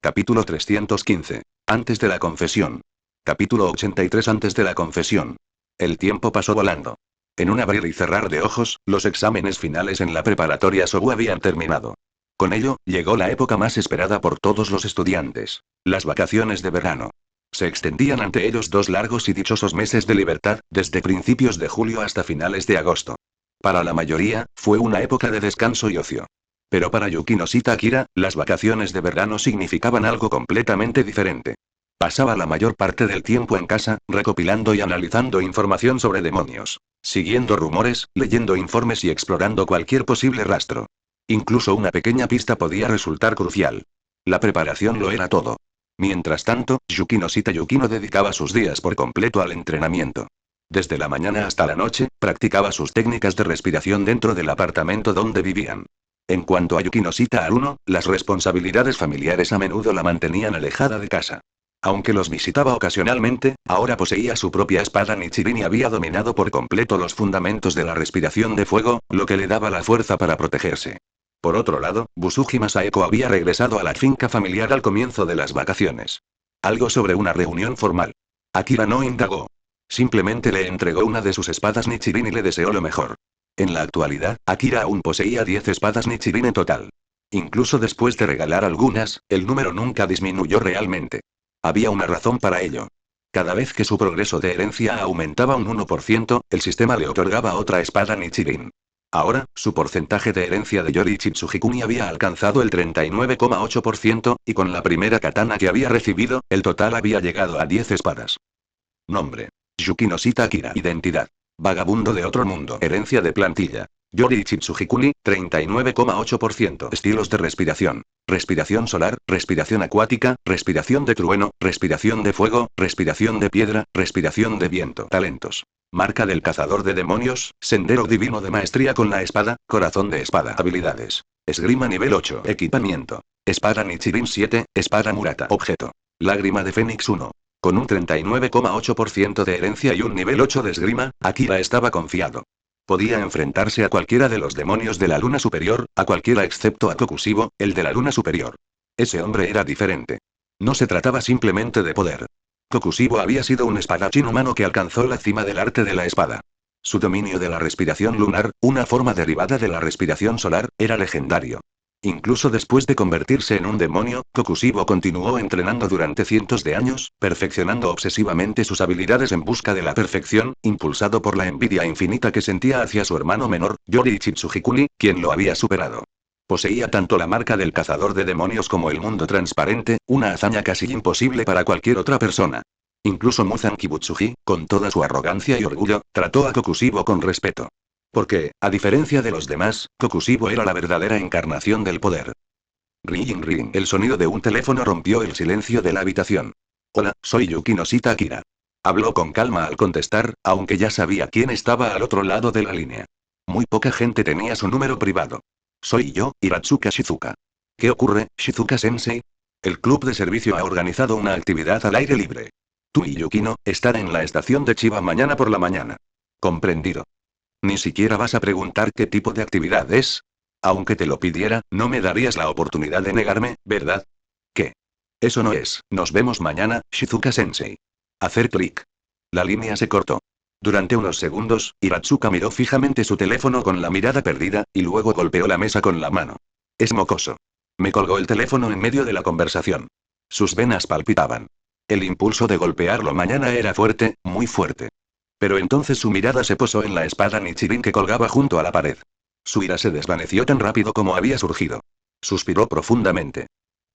Capítulo 315. Antes de la confesión. Capítulo 83. Antes de la confesión. El tiempo pasó volando. En un abrir y cerrar de ojos, los exámenes finales en la preparatoria SOBU habían terminado. Con ello, llegó la época más esperada por todos los estudiantes. Las vacaciones de verano. Se extendían ante ellos 2 largos y dichosos meses de libertad, desde principios de julio hasta finales de agosto. Para la mayoría, fue una época de descanso y ocio. Pero para Yukinoshita Akira, las vacaciones de verano significaban algo completamente diferente. Pasaba la mayor parte del tiempo en casa, recopilando y analizando información sobre demonios, siguiendo rumores, leyendo informes y explorando cualquier posible rastro. Incluso una pequeña pista podía resultar crucial. La preparación lo era todo. Mientras tanto, Yukinoshita Yukino dedicaba sus días por completo al entrenamiento. Desde la mañana hasta la noche, practicaba sus técnicas de respiración dentro del apartamento donde vivían. En cuanto a Yukinoshita Aruno, las responsabilidades familiares a menudo la mantenían alejada de casa. Aunque los visitaba ocasionalmente, ahora poseía su propia espada Nichirin y había dominado por completo los fundamentos de la respiración de fuego, lo que le daba la fuerza para protegerse. Por otro lado, Busuji Masaeko había regresado a la finca familiar al comienzo de las vacaciones. Algo sobre una reunión formal. Akira no indagó. Simplemente le entregó una de sus espadas Nichirin y le deseó lo mejor. En la actualidad, Akira aún poseía 10 espadas Nichirin en total. Incluso después de regalar algunas, el número nunca disminuyó realmente. Había una razón para ello. Cada vez que su progreso de herencia aumentaba un 1%, el sistema le otorgaba otra espada Nichirin. Ahora, su porcentaje de herencia de Yoriichi Tsujikuni había alcanzado el 39,8%, y con la primera katana que había recibido, el total había llegado a 10 espadas. Nombre: Yukinoshita Akira. Identidad: vagabundo de otro mundo. Herencia de plantilla: Yoriichi Tsujikuni, 39,8%. Estilos de respiración: respiración solar, respiración acuática, respiración de trueno, respiración de fuego, respiración de piedra, respiración de viento. Talentos: marca del cazador de demonios, sendero divino de maestría con la espada, corazón de espada. Habilidades: esgrima nivel 8. Equipamiento: espada Nichirin 7, espada Murata. Objeto: lágrima de Fénix 1. Con un 39,8% de herencia y un nivel 8 de esgrima, Akira estaba confiado. Podía enfrentarse a cualquiera de los demonios de la luna superior, a cualquiera excepto a Kokushibo, el de la luna superior. Ese hombre era diferente. No se trataba simplemente de poder. Kokushibo había sido un espadachín humano que alcanzó la cima del arte de la espada. Su dominio de la respiración lunar, una forma derivada de la respiración solar, era legendario. Incluso después de convertirse en un demonio, Kokushibo continuó entrenando durante cientos de años, perfeccionando obsesivamente sus habilidades en busca de la perfección, impulsado por la envidia infinita que sentía hacia su hermano menor, Yoriichi Tsujikuni, quien lo había superado. Poseía tanto la marca del cazador de demonios como el mundo transparente, una hazaña casi imposible para cualquier otra persona. Incluso Muzan Kibutsuji, con toda su arrogancia y orgullo, trató a Kokushibo con respeto. Porque, a diferencia de los demás, Kokushibo era la verdadera encarnación del poder. Ring ring. El sonido de un teléfono rompió el silencio de la habitación. Hola, soy Yukinoshita Akira. Habló con calma al contestar, aunque ya sabía quién estaba al otro lado de la línea. Muy poca gente tenía su número privado. Soy yo, Hiratsuka Shizuka. ¿Qué ocurre, Shizuka-sensei? El club de servicio ha organizado una actividad al aire libre. Tú y Yukino están en la estación de Chiba mañana por la mañana. Comprendido. Ni siquiera vas a preguntar qué tipo de actividad es. Aunque te lo pidiera, no me darías la oportunidad de negarme, ¿verdad? ¿Qué? Eso no es. Nos vemos mañana, Shizuka-sensei. Hacer clic. La línea se cortó. Durante unos segundos, Hiratsuka miró fijamente su teléfono con la mirada perdida, y luego golpeó la mesa con la mano. Es mocoso. Me colgó el teléfono en medio de la conversación. Sus venas palpitaban. El impulso de golpearlo mañana era fuerte, muy fuerte. Pero entonces su mirada se posó en la espada Nichirin que colgaba junto a la pared. Su ira se desvaneció tan rápido como había surgido. Suspiró profundamente.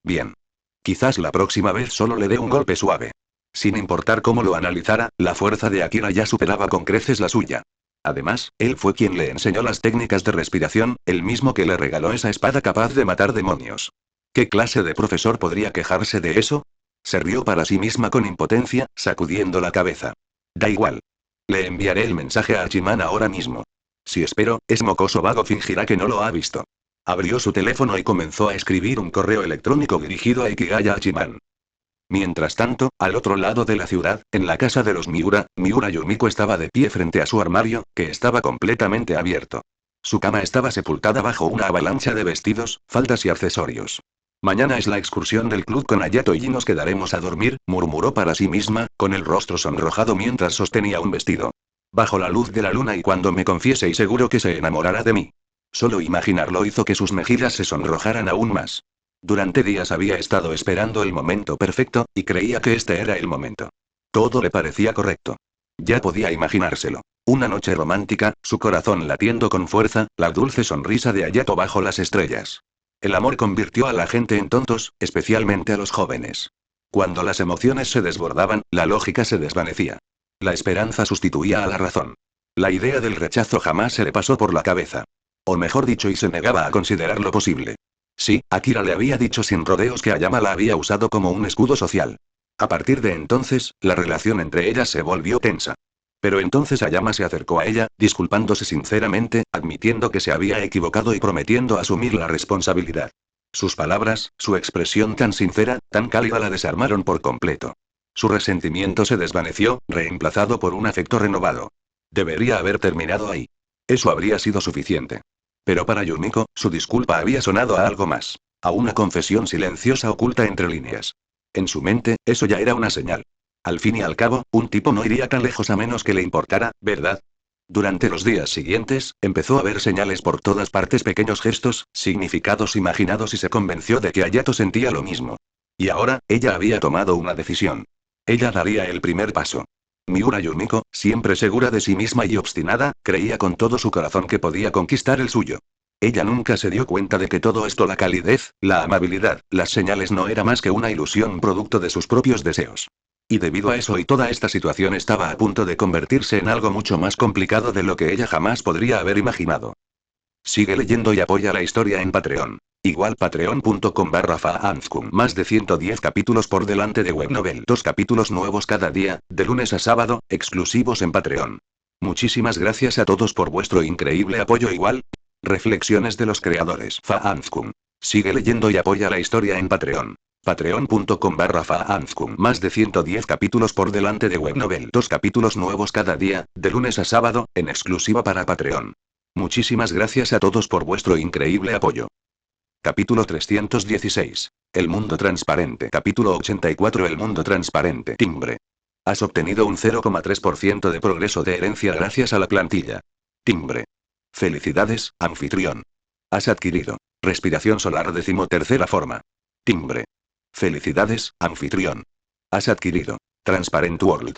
Bien. Quizás la próxima vez solo le dé un golpe suave. Sin importar cómo lo analizara, la fuerza de Akira ya superaba con creces la suya. Además, él fue quien le enseñó las técnicas de respiración, el mismo que le regaló esa espada capaz de matar demonios. ¿Qué clase de profesor podría quejarse de eso? Se rió para sí misma con impotencia, sacudiendo la cabeza. Da igual. Le enviaré el mensaje a Hachiman ahora mismo. Si espero, es mocoso vago fingirá que no lo ha visto. Abrió su teléfono y comenzó a escribir un correo electrónico dirigido a Ikigaya Hachiman. Mientras tanto, al otro lado de la ciudad, en la casa de los Miura, Miura Yumiko estaba de pie frente a su armario, que estaba completamente abierto. Su cama estaba sepultada bajo una avalancha de vestidos, faldas y accesorios. Mañana es la excursión del club con Ayato y nos quedaremos a dormir, murmuró para sí misma, con el rostro sonrojado mientras sostenía un vestido. Bajo la luz de la luna y cuando me confiese y seguro que se enamorará de mí. Solo imaginarlo hizo que sus mejillas se sonrojaran aún más. Durante días había estado esperando el momento perfecto, y creía que este era el momento. Todo le parecía correcto. Ya podía imaginárselo. Una noche romántica, su corazón latiendo con fuerza, la dulce sonrisa de Ayato bajo las estrellas. El amor convirtió a la gente en tontos, especialmente a los jóvenes. Cuando las emociones se desbordaban, la lógica se desvanecía. La esperanza sustituía a la razón. La idea del rechazo jamás se le pasó por la cabeza. O mejor dicho, y se negaba a considerarlo posible. Sí, Akira le había dicho sin rodeos que Ayama la había usado como un escudo social. A partir de entonces, la relación entre ellas se volvió tensa. Pero entonces Ayama se acercó a ella, disculpándose sinceramente, admitiendo que se había equivocado y prometiendo asumir la responsabilidad. Sus palabras, su expresión tan sincera, tan cálida la desarmaron por completo. Su resentimiento se desvaneció, reemplazado por un afecto renovado. Debería haber terminado ahí. Eso habría sido suficiente. Pero para Yumiko, su disculpa había sonado a algo más. A una confesión silenciosa oculta entre líneas. En su mente, eso ya era una señal. Al fin y al cabo, un tipo no iría tan lejos a menos que le importara, ¿verdad? Durante los días siguientes, empezó a ver señales por todas partes, pequeños gestos, significados imaginados y se convenció de que Ayato sentía lo mismo. Y ahora, ella había tomado una decisión. Ella daría el primer paso. Miura Yumiko, siempre segura de sí misma y obstinada, creía con todo su corazón que podía conquistar el suyo. Ella nunca se dio cuenta de que todo esto, la calidez, la amabilidad, las señales, no era más que una ilusión producto de sus propios deseos. Y debido a eso y toda esta situación estaba a punto de convertirse en algo mucho más complicado de lo que ella jamás podría haber imaginado. Sigue leyendo y apoya la historia en Patreon. Igual patreon.com/faanzkum. Más de 110 capítulos por delante de Webnovel. 2 capítulos nuevos cada día, de lunes a sábado, exclusivos en Patreon. Muchísimas gracias a todos por vuestro increíble apoyo. Igual. Reflexiones de los creadores. Faanzkum. Sigue leyendo y apoya la historia en Patreon. Patreon.com/faanzkum. Más de 110 capítulos por delante de Webnovel. 2 capítulos nuevos cada día, de lunes a sábado, en exclusiva para Patreon. Muchísimas gracias a todos por vuestro increíble apoyo. Capítulo 316. El mundo transparente. Capítulo 84. El mundo transparente. Timbre. Has obtenido un 0,3% de progreso de herencia gracias a la plantilla. Timbre. Felicidades, anfitrión. Has adquirido respiración solar 13ª forma. Timbre. Felicidades, anfitrión. Has adquirido Transparent World.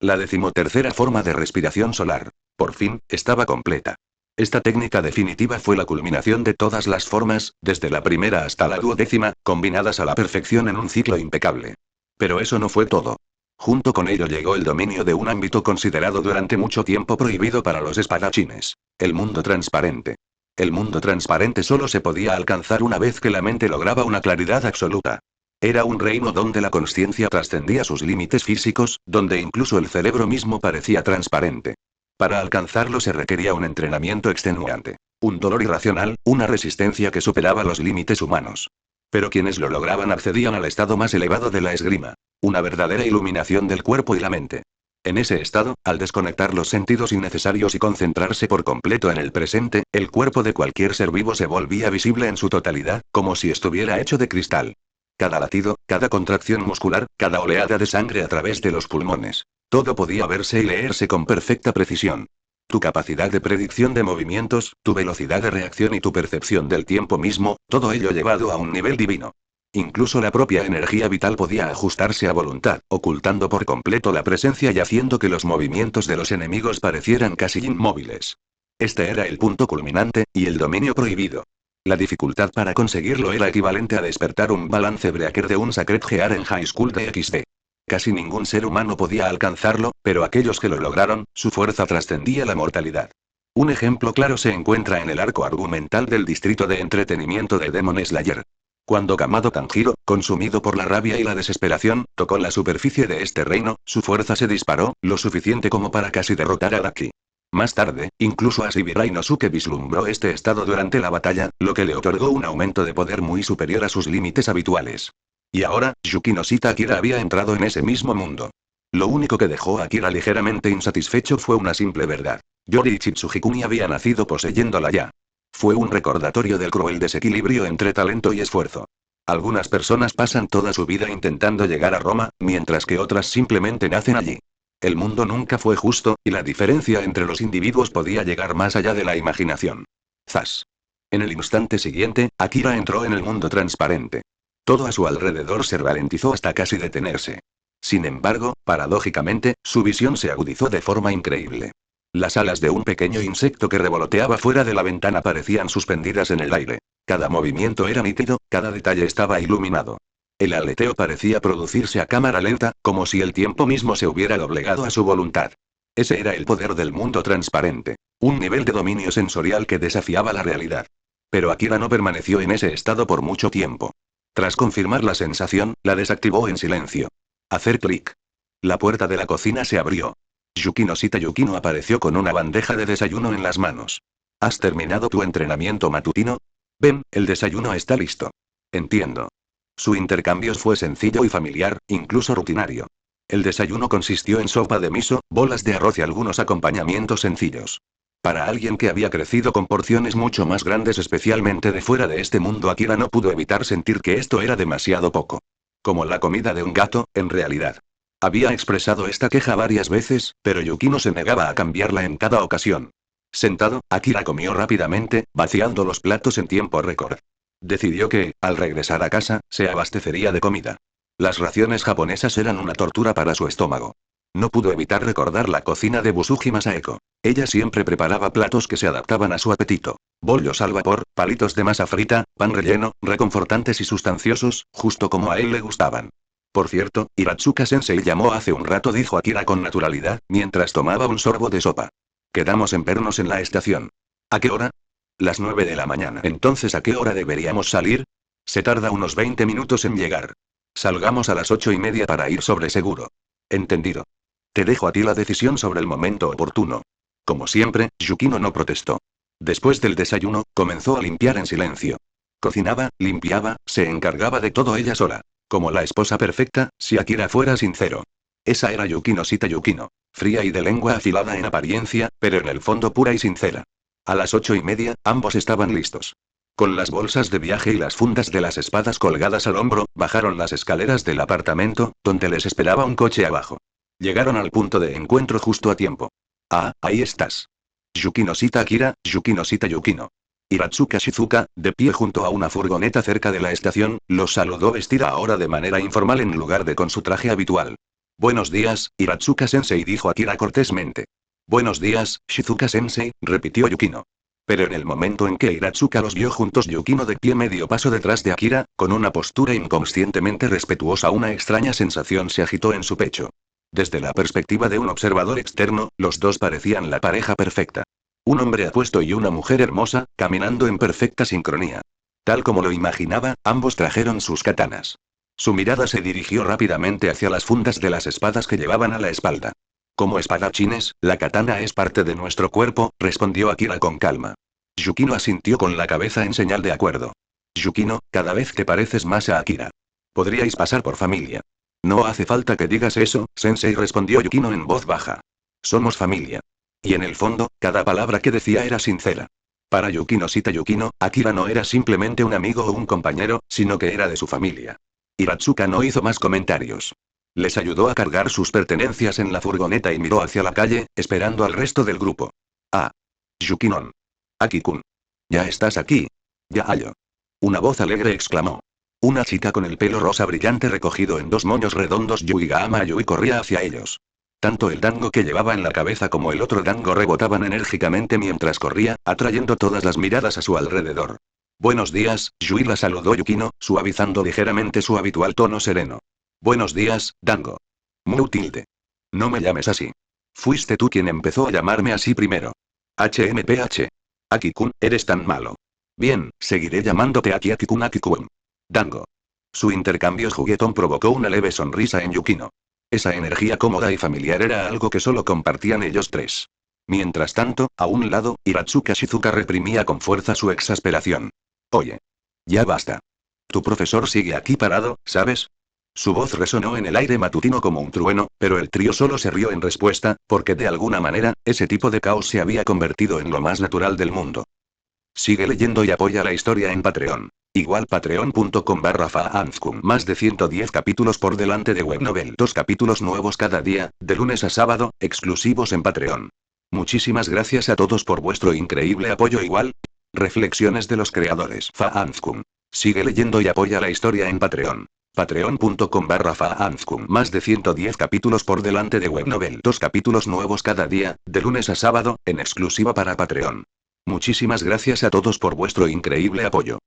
La 13ª forma de respiración solar. Por fin, estaba completa. Esta técnica definitiva fue la culminación de todas las formas, desde la primera hasta la 12ª, combinadas a la perfección en un ciclo impecable. Pero eso no fue todo. Junto con ello llegó el dominio de un ámbito considerado durante mucho tiempo prohibido para los espadachines: el mundo transparente. El mundo transparente solo se podía alcanzar una vez que la mente lograba una claridad absoluta. Era un reino donde la consciencia trascendía sus límites físicos, donde incluso el cerebro mismo parecía transparente. Para alcanzarlo se requería un entrenamiento extenuante, un dolor irracional, una resistencia que superaba los límites humanos. Pero quienes lo lograban accedían al estado más elevado de la esgrima, una verdadera iluminación del cuerpo y la mente. En ese estado, al desconectar los sentidos innecesarios y concentrarse por completo en el presente, el cuerpo de cualquier ser vivo se volvía visible en su totalidad, como si estuviera hecho de cristal. Cada latido, cada contracción muscular, cada oleada de sangre a través de los pulmones. Todo podía verse y leerse con perfecta precisión. Tu capacidad de predicción de movimientos, tu velocidad de reacción y tu percepción del tiempo mismo, todo ello llevado a un nivel divino. Incluso la propia energía vital podía ajustarse a voluntad, ocultando por completo la presencia y haciendo que los movimientos de los enemigos parecieran casi inmóviles. Este era el punto culminante, y el dominio prohibido. La dificultad para conseguirlo era equivalente a despertar un balance breaker de un Sacred Gear en High School de XD. Casi ningún ser humano podía alcanzarlo, pero aquellos que lo lograron, su fuerza trascendía la mortalidad. Un ejemplo claro se encuentra en el arco argumental del distrito de entretenimiento de Demon Slayer. Cuando Kamado Tanjiro, consumido por la rabia y la desesperación, tocó la superficie de este reino, su fuerza se disparó, lo suficiente como para casi derrotar a Araki. Más tarde, incluso Ashibira Inosuke vislumbró este estado durante la batalla, lo que le otorgó un aumento de poder muy superior a sus límites habituales. Y ahora, Yukinoshita Akira había entrado en ese mismo mundo. Lo único que dejó a Akira ligeramente insatisfecho fue una simple verdad. Yori Chitsugikuni había nacido poseyéndola ya. Fue un recordatorio del cruel desequilibrio entre talento y esfuerzo. Algunas personas pasan toda su vida intentando llegar a Roma, mientras que otras simplemente nacen allí. El mundo nunca fue justo, y la diferencia entre los individuos podía llegar más allá de la imaginación. Zas. En el instante siguiente, Akira entró en el mundo transparente. Todo a su alrededor se ralentizó hasta casi detenerse. Sin embargo, paradójicamente, su visión se agudizó de forma increíble. Las alas de un pequeño insecto que revoloteaba fuera de la ventana parecían suspendidas en el aire. Cada movimiento era nítido, cada detalle estaba iluminado. El aleteo parecía producirse a cámara lenta, como si el tiempo mismo se hubiera doblegado a su voluntad. Ese era el poder del mundo transparente. Un nivel de dominio sensorial que desafiaba la realidad. Pero Akira no permaneció en ese estado por mucho tiempo. Tras confirmar la sensación, la desactivó en silencio. Hacer clic. La puerta de la cocina se abrió. Yukinoshita Yukino apareció con una bandeja de desayuno en las manos. ¿Has terminado tu entrenamiento matutino? Ven, el desayuno está listo. Entiendo. Su intercambio fue sencillo y familiar, incluso rutinario. El desayuno consistió en sopa de miso, bolas de arroz y algunos acompañamientos sencillos. Para alguien que había crecido con porciones mucho más grandes, especialmente de fuera de este mundo, Akira no pudo evitar sentir que esto era demasiado poco. Como la comida de un gato, en realidad. Había expresado esta queja varias veces, pero Yukino se negaba a cambiarla en cada ocasión. Sentado, Akira comió rápidamente, vaciando los platos en tiempo récord. Decidió que, al regresar a casa, se abastecería de comida. Las raciones japonesas eran una tortura para su estómago. No pudo evitar recordar la cocina de Busuji Masaeko. Ella siempre preparaba platos que se adaptaban a su apetito. Bollos al vapor, palitos de masa frita, pan relleno, reconfortantes y sustanciosos, justo como a él le gustaban. Por cierto, Iratsuka-sensei llamó hace un rato, dijo Akira con naturalidad, mientras tomaba un sorbo de sopa. Quedamos en vernos en la estación. ¿A qué hora? Las 9 de la mañana. Entonces, ¿a qué hora deberíamos salir? Se tarda unos 20 minutos en llegar. Salgamos a las 8:30 para ir sobre seguro. Entendido. Te dejo a ti la decisión sobre el momento oportuno. Como siempre, Yukino no protestó. Después del desayuno, comenzó a limpiar en silencio. Cocinaba, limpiaba, se encargaba de todo ella sola. Como la esposa perfecta, si Akira fuera sincero. Esa era Yukinoshita Yukino. Fría y de lengua afilada en apariencia, pero en el fondo pura y sincera. A las 8:30, ambos estaban listos. Con las bolsas de viaje y las fundas de las espadas colgadas al hombro, bajaron las escaleras del apartamento, donde les esperaba un coche abajo. Llegaron al punto de encuentro justo a tiempo. Ah, ahí estás. Yukinoshita Akira, Yukinoshita Yukino. Iratsuka Shizuka, de pie junto a una furgoneta cerca de la estación, los saludó vestida ahora de manera informal en lugar de con su traje habitual. Buenos días, Iratsuka-sensei, dijo Akira cortésmente. Buenos días, Shizuka-sensei, repitió Yukino. Pero en el momento en que Iratsuka los vio juntos, Yukino de pie medio paso detrás de Akira, con una postura inconscientemente respetuosa, una extraña sensación se agitó en su pecho. Desde la perspectiva de un observador externo, los dos parecían la pareja perfecta. Un hombre apuesto y una mujer hermosa, caminando en perfecta sincronía. Tal como lo imaginaba, ambos trajeron sus katanas. Su mirada se dirigió rápidamente hacia las fundas de las espadas que llevaban a la espalda. Como espadachines, la katana es parte de nuestro cuerpo, respondió Akira con calma. Yukino asintió con la cabeza en señal de acuerdo. Yukino, cada vez te pareces más a Akira. Podríais pasar por familia. No hace falta que digas eso, sensei, respondió Yukino en voz baja. Somos familia. Y en el fondo, cada palabra que decía era sincera. Para Yukinoshita Yukino, Akira no era simplemente un amigo o un compañero, sino que era de su familia. Iratsuka no hizo más comentarios. Les ayudó a cargar sus pertenencias en la furgoneta y miró hacia la calle, esperando al resto del grupo. Ah. Yukinon. Aki-kun. Ya estás aquí. Ya hallo. Una voz alegre exclamó. Una chica con el pelo rosa brillante recogido en dos moños redondos, Yuigahama Yui, corría hacia ellos. Tanto el dango que llevaba en la cabeza como el otro dango rebotaban enérgicamente mientras corría, atrayendo todas las miradas a su alrededor. Buenos días, Yui, la saludó Yukino, suavizando ligeramente su habitual tono sereno. Buenos días, dango. Mu tilde. No me llames así. Fuiste tú quien empezó a llamarme así primero. HMPH. Aki-kun, eres tan malo. Bien, seguiré llamándote Aki-kun Aki-kun. Dango. Su intercambio juguetón provocó una leve sonrisa en Yukino. Esa energía cómoda y familiar era algo que solo compartían ellos tres. Mientras tanto, a un lado, Hiratsuka Shizuka reprimía con fuerza su exasperación. Oye. Ya basta. Tu profesor sigue aquí parado, ¿sabes? Su voz resonó en el aire matutino como un trueno, pero el trío solo se rió en respuesta, porque de alguna manera, ese tipo de caos se había convertido en lo más natural del mundo. Sigue leyendo y apoya la historia en Patreon. Igual patreon.com/faanzkum. Más de 110 capítulos por delante de Webnovel. 2 capítulos nuevos cada día, de lunes a sábado, exclusivos en Patreon. Muchísimas gracias a todos por vuestro increíble apoyo. Igual. Reflexiones de los creadores. Faanzkum. Sigue leyendo y apoya la historia en Patreon. Patreon.com/faanzkum. Más de 110 capítulos por delante de Webnovel. 2 capítulos nuevos cada día, de lunes a sábado, en exclusiva para Patreon. Muchísimas gracias a todos por vuestro increíble apoyo.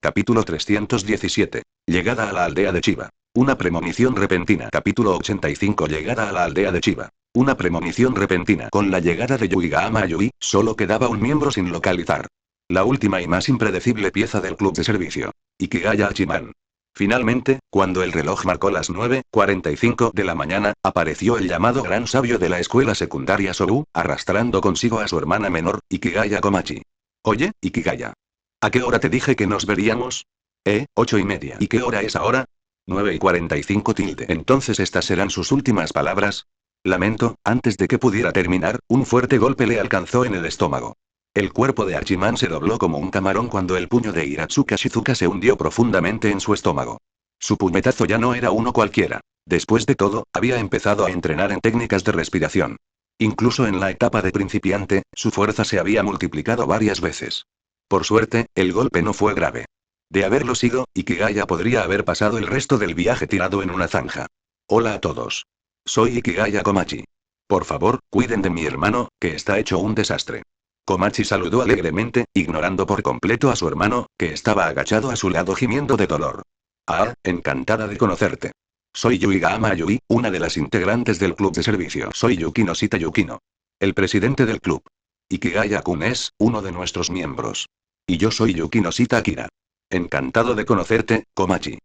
Capítulo 317. Llegada a la aldea de Chiba. Una premonición repentina. Capítulo 85. Llegada a la aldea de Chiba. Una premonición repentina. Con la llegada de Yuigahama a Yui, solo quedaba un miembro sin localizar. La última y más impredecible pieza del club de servicio. Ikigaya Hachiman. Finalmente, cuando el reloj marcó las 9:45 de la mañana, apareció el llamado gran sabio de la escuela secundaria Sobu, arrastrando consigo a su hermana menor, Ikigaya Komachi. Oye, Ikigaya. ¿A qué hora te dije que nos veríamos? 8:30. ¿Y qué hora es ahora? 9:45 tilde. Entonces estas serán sus últimas palabras. Lamento, antes de que pudiera terminar, un fuerte golpe le alcanzó en el estómago. El cuerpo de Hachiman se dobló como un camarón cuando el puño de Hiratsuka Shizuka se hundió profundamente en su estómago. Su puñetazo ya no era uno cualquiera. Después de todo, había empezado a entrenar en técnicas de respiración. Incluso en la etapa de principiante, su fuerza se había multiplicado varias veces. Por suerte, el golpe no fue grave. De haberlo sido, Ikigaya podría haber pasado el resto del viaje tirado en una zanja. Hola a todos. Soy Ikigaya Komachi. Por favor, cuiden de mi hermano, que está hecho un desastre. Komachi saludó alegremente, ignorando por completo a su hermano, que estaba agachado a su lado gimiendo de dolor. Ah, encantada de conocerte. Soy Yuigahama Yui, una de las integrantes del club de servicio. Soy Yukino Shita Yukino. El presidente del club. Ikigaya-kun es uno de nuestros miembros. Y yo soy Yukino Shita Akira. Encantado de conocerte, Komachi.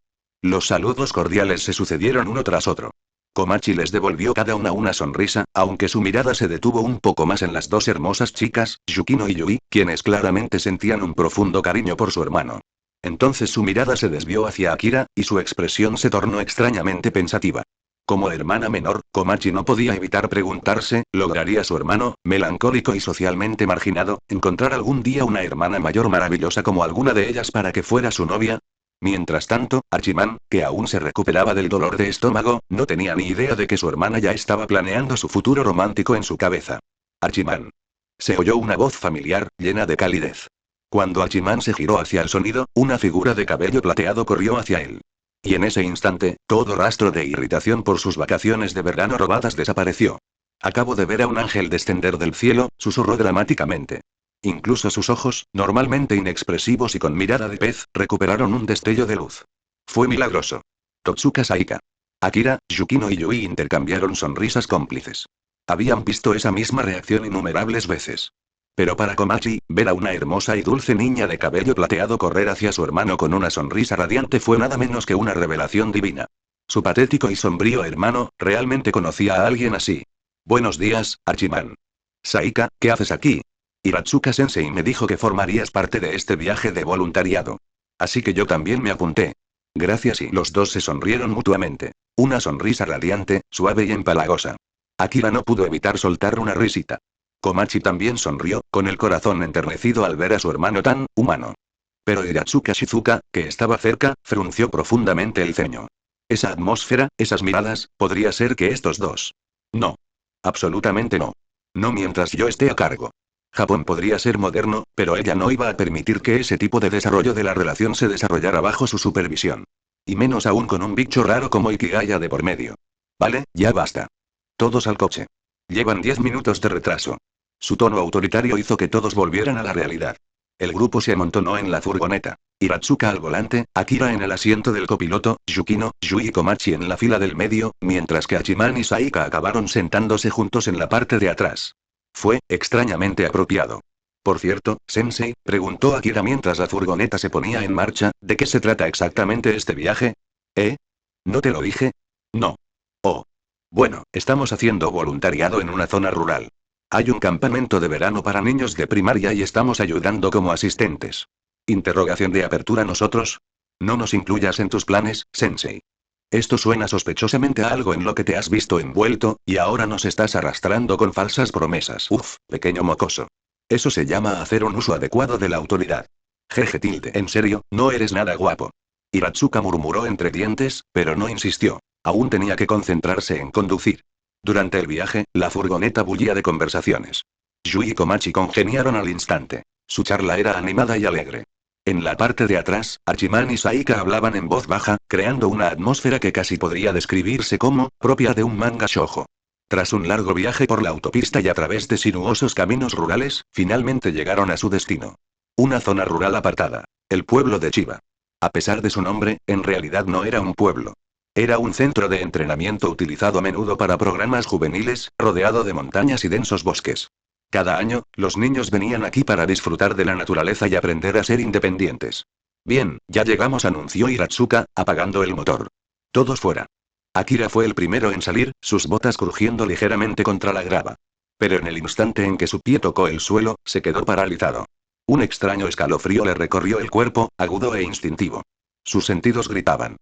Los saludos cordiales se sucedieron uno tras otro. Komachi les devolvió cada una sonrisa, aunque su mirada se detuvo un poco más en las dos hermosas chicas, Yukino y Yui, quienes claramente sentían un profundo cariño por su hermano. Entonces su mirada se desvió hacia Akira, y su expresión se tornó extrañamente pensativa. Como hermana menor, Komachi no podía evitar preguntarse, ¿lograría su hermano, melancólico y socialmente marginado, encontrar algún día una hermana mayor maravillosa como alguna de ellas para que fuera su novia? Mientras tanto, Hachiman, que aún se recuperaba del dolor de estómago, no tenía ni idea de que su hermana ya estaba planeando su futuro romántico en su cabeza. Hachiman. Se oyó una voz familiar, llena de calidez. Cuando Hachiman se giró hacia el sonido, una figura de cabello plateado corrió hacia él. Y en ese instante, todo rastro de irritación por sus vacaciones de verano robadas desapareció. Acabo de ver a un ángel descender del cielo, susurró dramáticamente. Incluso sus ojos, normalmente inexpresivos y con mirada de pez, recuperaron un destello de luz. Fue milagroso. Totsuka Saika. Akira, Yukino y Yui intercambiaron sonrisas cómplices. Habían visto esa misma reacción innumerables veces. Pero para Komachi, ver a una hermosa y dulce niña de cabello plateado correr hacia su hermano con una sonrisa radiante fue nada menos que una revelación divina. Su patético y sombrío hermano, realmente conocía a alguien así. Buenos días, Hachiman. Saika, ¿qué haces aquí? Hiratsuka-sensei me dijo que formarías parte de este viaje de voluntariado. Así que yo también me apunté. Gracias y los dos se sonrieron mutuamente. Una sonrisa radiante, suave y empalagosa. Akira no pudo evitar soltar una risita. Komachi también sonrió, con el corazón enternecido al ver a su hermano tan humano. Pero Hiratsuka Shizuka, que estaba cerca, frunció profundamente el ceño. Esa atmósfera, esas miradas, podría ser que estos dos. No. Absolutamente no. No mientras yo esté a cargo. Japón podría ser moderno, pero ella no iba a permitir que ese tipo de desarrollo de la relación se desarrollara bajo su supervisión. Y menos aún con un bicho raro como Ikigaya de por medio. Vale, ya basta. Todos al coche. Llevan 10 minutos de retraso. Su tono autoritario hizo que todos volvieran a la realidad. El grupo se amontonó en la furgoneta. Hiratsuka al volante, Akira en el asiento del copiloto, Yukino, Yui y Komachi en la fila del medio, mientras que Hachiman y Saika acabaron sentándose juntos en la parte de atrás. Fue, extrañamente apropiado. Por cierto, Sensei, preguntó Akira mientras la furgoneta se ponía en marcha, ¿de qué se trata exactamente este viaje? ¿Eh? ¿No te lo dije? No. Oh. Bueno, estamos haciendo voluntariado en una zona rural. Hay un campamento de verano para niños de primaria y estamos ayudando como asistentes. Interrogación de apertura nosotros. No nos incluyas en tus planes, Sensei. Esto suena sospechosamente a algo en lo que te has visto envuelto, y ahora nos estás arrastrando con falsas promesas. Uf, pequeño mocoso. Eso se llama hacer un uso adecuado de la autoridad. Jeje tilde, en serio, no eres nada guapo. Hiratsuka murmuró entre dientes, pero no insistió. Aún tenía que concentrarse en conducir. Durante el viaje, la furgoneta bullía de conversaciones. Yui y Komachi congeniaron al instante. Su charla era animada y alegre. En la parte de atrás, Hachiman y Saika hablaban en voz baja, creando una atmósfera que casi podría describirse como propia de un manga shoujo. Tras un largo viaje por la autopista y a través de sinuosos caminos rurales, finalmente llegaron a su destino. Una zona rural apartada. El pueblo de Chiba. A pesar de su nombre, en realidad no era un pueblo. Era un centro de entrenamiento utilizado a menudo para programas juveniles, rodeado de montañas y densos bosques. Cada año, los niños venían aquí para disfrutar de la naturaleza y aprender a ser independientes. Bien, ya llegamos, anunció Hiratsuka, apagando el motor. Todos fuera. Akira fue el primero en salir, sus botas crujiendo ligeramente contra la grava. Pero en el instante en que su pie tocó el suelo, se quedó paralizado. Un extraño escalofrío le recorrió el cuerpo, agudo e instintivo. Sus sentidos gritaban.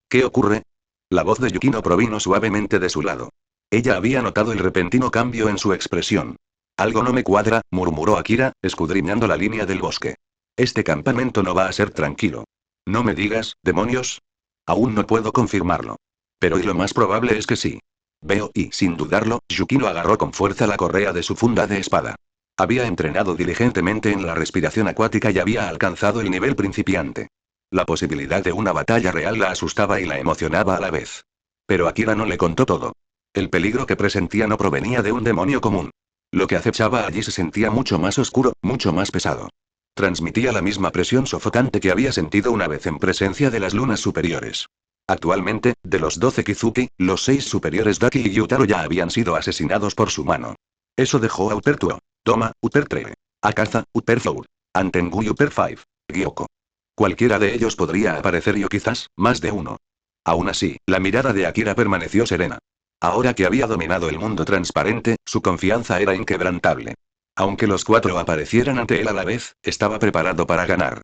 ¿Qué ocurre? La voz de Yukino provino suavemente de su lado. Ella había notado el repentino cambio en su expresión. Algo no me cuadra, murmuró Akira, escudriñando la línea del bosque. Este campamento no va a ser tranquilo. No me digas, demonios. Aún no puedo confirmarlo. Pero y lo más probable es que sí. Veo y, sin dudarlo, Yukino agarró con fuerza la correa de su funda de espada. Había entrenado diligentemente en la respiración acuática y había alcanzado el nivel principiante. La posibilidad de una batalla real la asustaba y la emocionaba a la vez. Pero Akira no le contó todo. El peligro que presentía no provenía de un demonio común. Lo que acechaba allí se sentía mucho más oscuro, mucho más pesado. Transmitía la misma presión sofocante que había sentido una vez en presencia de las lunas superiores. Actualmente, de los 12 Kizuki, los 6 superiores Daki y Yutaro ya habían sido asesinados por su mano. Eso dejó a Upertuo, Toma, Upertre, Akaza, Uperfour, Antengu y Uper5, Gyoko. Cualquiera de ellos podría aparecer y o quizás, más de uno. Aún así, la mirada de Akira permaneció serena. Ahora que había dominado el mundo transparente, su confianza era inquebrantable. Aunque los 4 aparecieran ante él a la vez, estaba preparado para ganar.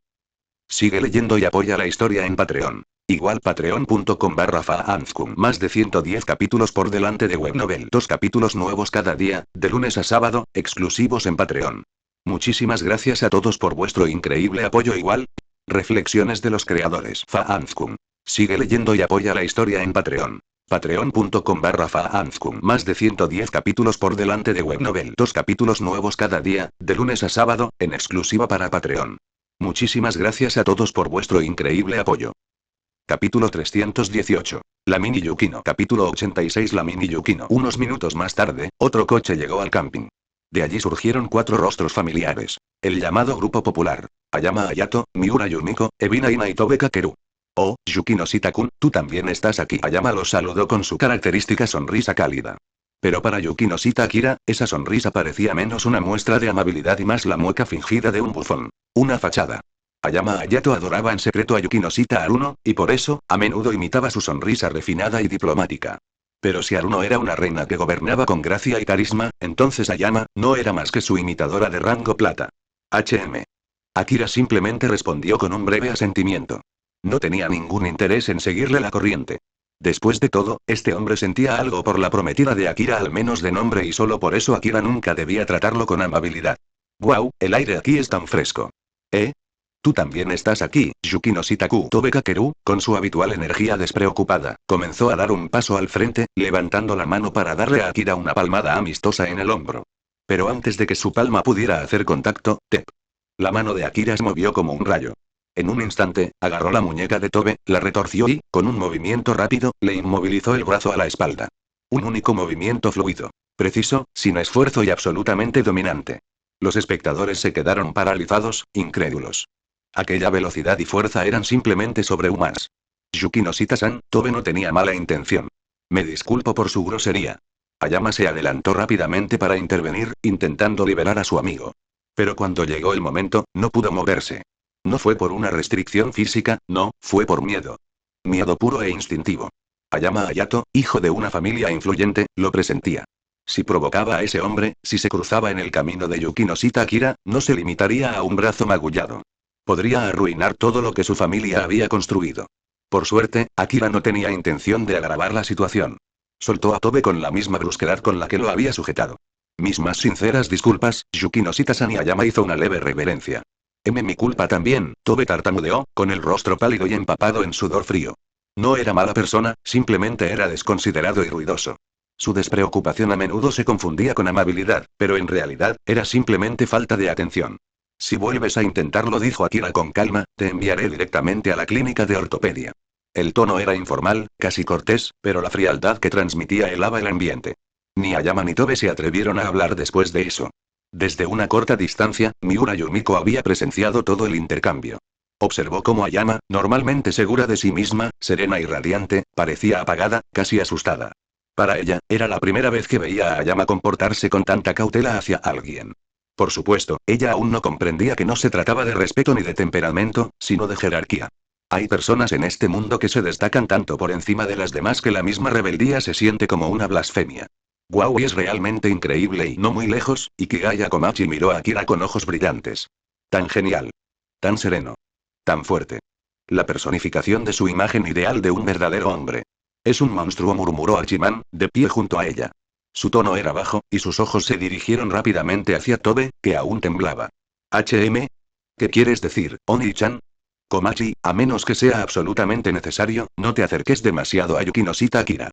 Sigue leyendo y apoya la historia en Patreon. Igual patreon.com/faanzkum. Más de 110 capítulos por delante de Webnovel. 2 capítulos nuevos cada día, de lunes a sábado, exclusivos en Patreon. Muchísimas gracias a todos por vuestro increíble apoyo. Igual. Reflexiones de los creadores. Faanzkum. Sigue leyendo y apoya la historia en Patreon. Patreon.com/faanzkum. Más de 110 capítulos por delante de Webnovel. 2 capítulos nuevos cada día, de lunes a sábado, en exclusiva para Patreon. Muchísimas gracias a todos por vuestro increíble apoyo. Capítulo 318. La mini Yukino. Capítulo 86. La mini Yukino. Unos minutos más tarde, otro coche llegó al camping. De allí surgieron 4 rostros familiares. El llamado grupo popular. Ayama Hayato, Miura Yumiko, Ebina Ina y Tobe Kakeru. Oh, Yukino Shita-kun, tú también estás aquí. Ayama los saludó con su característica sonrisa cálida. Pero para Yukino Shita Akira, esa sonrisa parecía menos una muestra de amabilidad y más la mueca fingida de un bufón. Una fachada. Ayama Hayato adoraba en secreto a Yukino Shita Haruno, y por eso, a menudo imitaba su sonrisa refinada y diplomática. Pero si Haruno era una reina que gobernaba con gracia y carisma, entonces Ayama, no era más que su imitadora de rango plata. Akira simplemente respondió con un breve asentimiento. No tenía ningún interés en seguirle la corriente. Después de todo, este hombre sentía algo por la prometida de Akira, al menos de nombre, y solo por eso Akira nunca debía tratarlo con amabilidad. ¡Guau! El aire aquí es tan fresco. ¿Eh? Tú también estás aquí, Yukino Shitaku. Tobe Kakeru, con su habitual energía despreocupada, comenzó a dar un paso al frente, levantando la mano para darle a Akira una palmada amistosa en el hombro. Pero antes de que su palma pudiera hacer contacto, ¡tep! La mano de Akira se movió como un rayo. En un instante, agarró la muñeca de Tobe, la retorció y, con un movimiento rápido, le inmovilizó el brazo a la espalda. Un único movimiento fluido. Preciso, sin esfuerzo y absolutamente dominante. Los espectadores se quedaron paralizados, incrédulos. Aquella velocidad y fuerza eran simplemente sobrehumanas. Yukino Shita-san, Tobe no tenía mala intención. Me disculpo por su grosería. Ayama se adelantó rápidamente para intervenir, intentando liberar a su amigo. Pero cuando llegó el momento, no pudo moverse. No fue por una restricción física, no, fue por miedo. Miedo puro e instintivo. Ayama Hayato, hijo de una familia influyente, lo presentía. Si provocaba a ese hombre, si se cruzaba en el camino de Yukinoshita Akira, no se limitaría a un brazo magullado. Podría arruinar todo lo que su familia había construido. Por suerte, Akira no tenía intención de agravar la situación. Soltó a Tobe con la misma brusquedad con la que lo había sujetado. Mis más sinceras disculpas, Yukinoshita-san. Y Ayama hizo una leve reverencia. Mi culpa también, Tobe tartamudeó, con el rostro pálido y empapado en sudor frío. No era mala persona, simplemente era desconsiderado y ruidoso. Su despreocupación a menudo se confundía con amabilidad, pero en realidad, era simplemente falta de atención. Si vuelves a intentarlo, dijo Akira con calma, te enviaré directamente a la clínica de ortopedia. El tono era informal, casi cortés, pero la frialdad que transmitía helaba el ambiente. Ni Ayama ni Tobe se atrevieron a hablar después de eso. Desde una corta distancia, Miura Yumiko había presenciado todo el intercambio. Observó cómo Ayama, normalmente segura de sí misma, serena y radiante, parecía apagada, casi asustada. Para ella, era la primera vez que veía a Ayama comportarse con tanta cautela hacia alguien. Por supuesto, ella aún no comprendía que no se trataba de respeto ni de temperamento, sino de jerarquía. Hay personas en este mundo que se destacan tanto por encima de las demás que la misma rebeldía se siente como una blasfemia. Guau, y es realmente increíble y no muy lejos, Ikigaya Komachi miró a Akira con ojos brillantes. Tan genial. Tan sereno. Tan fuerte. La personificación de su imagen ideal de un verdadero hombre. Es un monstruo, murmuró Hachiman, de pie junto a ella. Su tono era bajo, y sus ojos se dirigieron rápidamente hacia Tobe, que aún temblaba. ¿Qué quieres decir, Oni-chan? Komachi, a menos que sea absolutamente necesario, no te acerques demasiado a Yukinoshita Akira.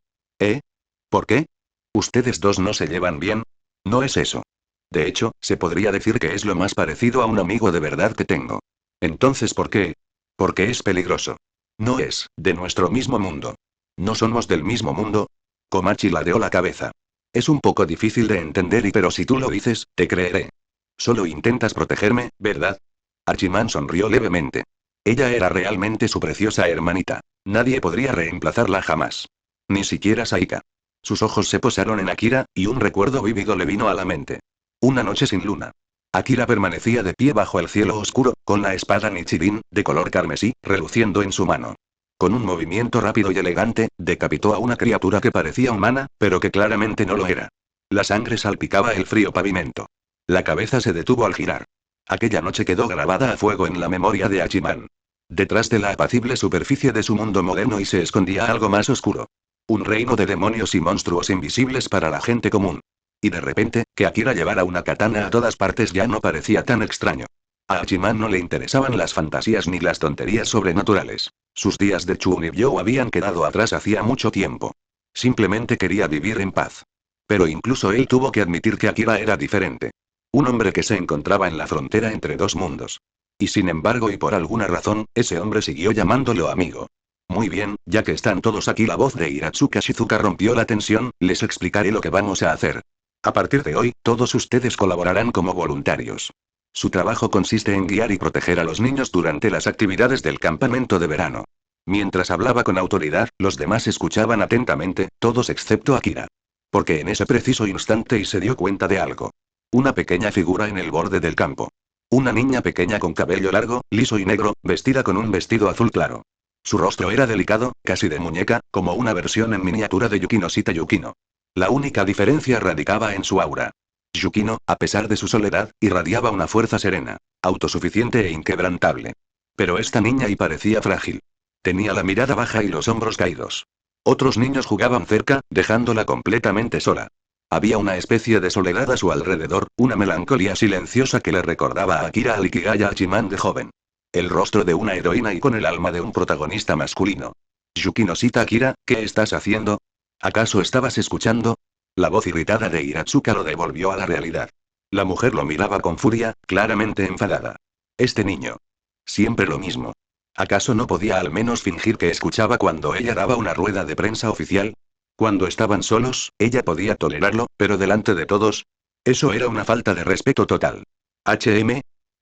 ¿Por qué? ¿Ustedes dos no se llevan bien? No es eso. De hecho, se podría decir que es lo más parecido a un amigo de verdad que tengo. Entonces, ¿por qué? Porque es peligroso. No es, de nuestro mismo mundo. ¿No somos del mismo mundo? Komachi ladeó la cabeza. Es un poco difícil de entender pero si tú lo dices, te creeré. Solo intentas protegerme, ¿verdad? Hachiman sonrió levemente. Ella era realmente su preciosa hermanita. Nadie podría reemplazarla jamás. Ni siquiera Saika. Sus ojos se posaron en Akira, y un recuerdo vívido le vino a la mente. Una noche sin luna. Akira permanecía de pie bajo el cielo oscuro, con la espada Nichirin, de color carmesí, reluciendo en su mano. Con un movimiento rápido y elegante, decapitó a una criatura que parecía humana, pero que claramente no lo era. La sangre salpicaba el frío pavimento. La cabeza se detuvo al girar. Aquella noche quedó grabada a fuego en la memoria de Hachiman. Detrás de la apacible superficie de su mundo moderno y se escondía algo más oscuro. Un reino de demonios y monstruos invisibles para la gente común. Y de repente, que Akira llevara una katana a todas partes ya no parecía tan extraño. A Hachiman no le interesaban las fantasías ni las tonterías sobrenaturales. Sus días de Chunibyo habían quedado atrás hacía mucho tiempo. Simplemente quería vivir en paz. Pero incluso él tuvo que admitir que Akira era diferente. Un hombre que se encontraba en la frontera entre dos mundos. Y sin embargo y por alguna razón, ese hombre siguió llamándolo amigo. Muy bien, ya que están todos aquí, la voz de Hiratsuka Shizuka rompió la tensión, les explicaré lo que vamos a hacer. A partir de hoy, todos ustedes colaborarán como voluntarios. Su trabajo consiste en guiar y proteger a los niños durante las actividades del campamento de verano. Mientras hablaba con autoridad, los demás escuchaban atentamente, todos excepto Akira. Porque en ese preciso instante y se dio cuenta de algo. Una pequeña figura en el borde del campo. Una niña pequeña con cabello largo, liso y negro, vestida con un vestido azul claro. Su rostro era delicado, casi de muñeca, como una versión en miniatura de Yukinoshita Yukino. La única diferencia radicaba en su aura. Yukino, a pesar de su soledad, irradiaba una fuerza serena, autosuficiente e inquebrantable. Pero esta niña y parecía frágil. Tenía la mirada baja y los hombros caídos. Otros niños jugaban cerca, dejándola completamente sola. Había una especie de soledad a su alrededor, una melancolía silenciosa que le recordaba a Akira al Ikigaya Hachiman de joven. El rostro de una heroína y con el alma de un protagonista masculino. Yukinoshita Akira, ¿qué estás haciendo? ¿Acaso estabas escuchando? La voz irritada de Hiratsuka lo devolvió a la realidad. La mujer lo miraba con furia, claramente enfadada. Este niño. Siempre lo mismo. ¿Acaso no podía al menos fingir que escuchaba cuando ella daba una rueda de prensa oficial? Cuando estaban solos, ella podía tolerarlo, pero delante de todos. Eso era una falta de respeto total.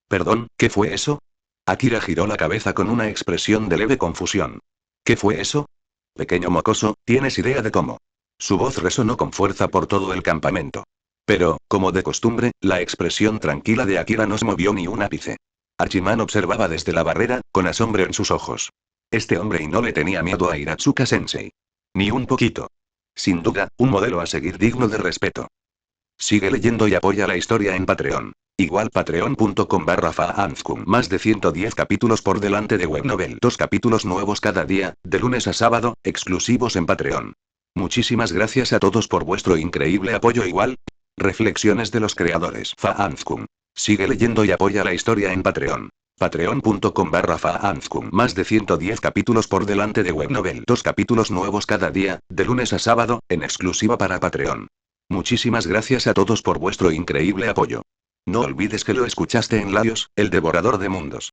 Perdón, ¿qué fue eso? Akira giró la cabeza con una expresión de leve confusión. ¿Qué fue eso? Pequeño mocoso, ¿tienes idea de cómo? Su voz resonó con fuerza por todo el campamento. Pero, como de costumbre, la expresión tranquila de Akira no se movió ni un ápice. Hachiman observaba desde la barrera, con asombro en sus ojos. Este hombre y no le tenía miedo a Iratsuka-sensei. Ni un poquito. Sin duda, un modelo a seguir digno de respeto. Sigue leyendo y apoya la historia en Patreon. Igual patreon.com/faanzkun. Más de 110 capítulos por delante de Webnovel. 2 capítulos nuevos cada día, de lunes a sábado, exclusivos en Patreon. Muchísimas gracias a todos por vuestro increíble apoyo. Igual. Reflexiones de los creadores. Faanzkun. Sigue leyendo y apoya la historia en Patreon. Patreon.com/faanzkun. Más de 110 capítulos por delante de Webnovel. 2 capítulos nuevos cada día, de lunes a sábado, en exclusiva para Patreon. Muchísimas gracias a todos por vuestro increíble apoyo. No olvides que lo escuchaste en Laios, el devorador de mundos.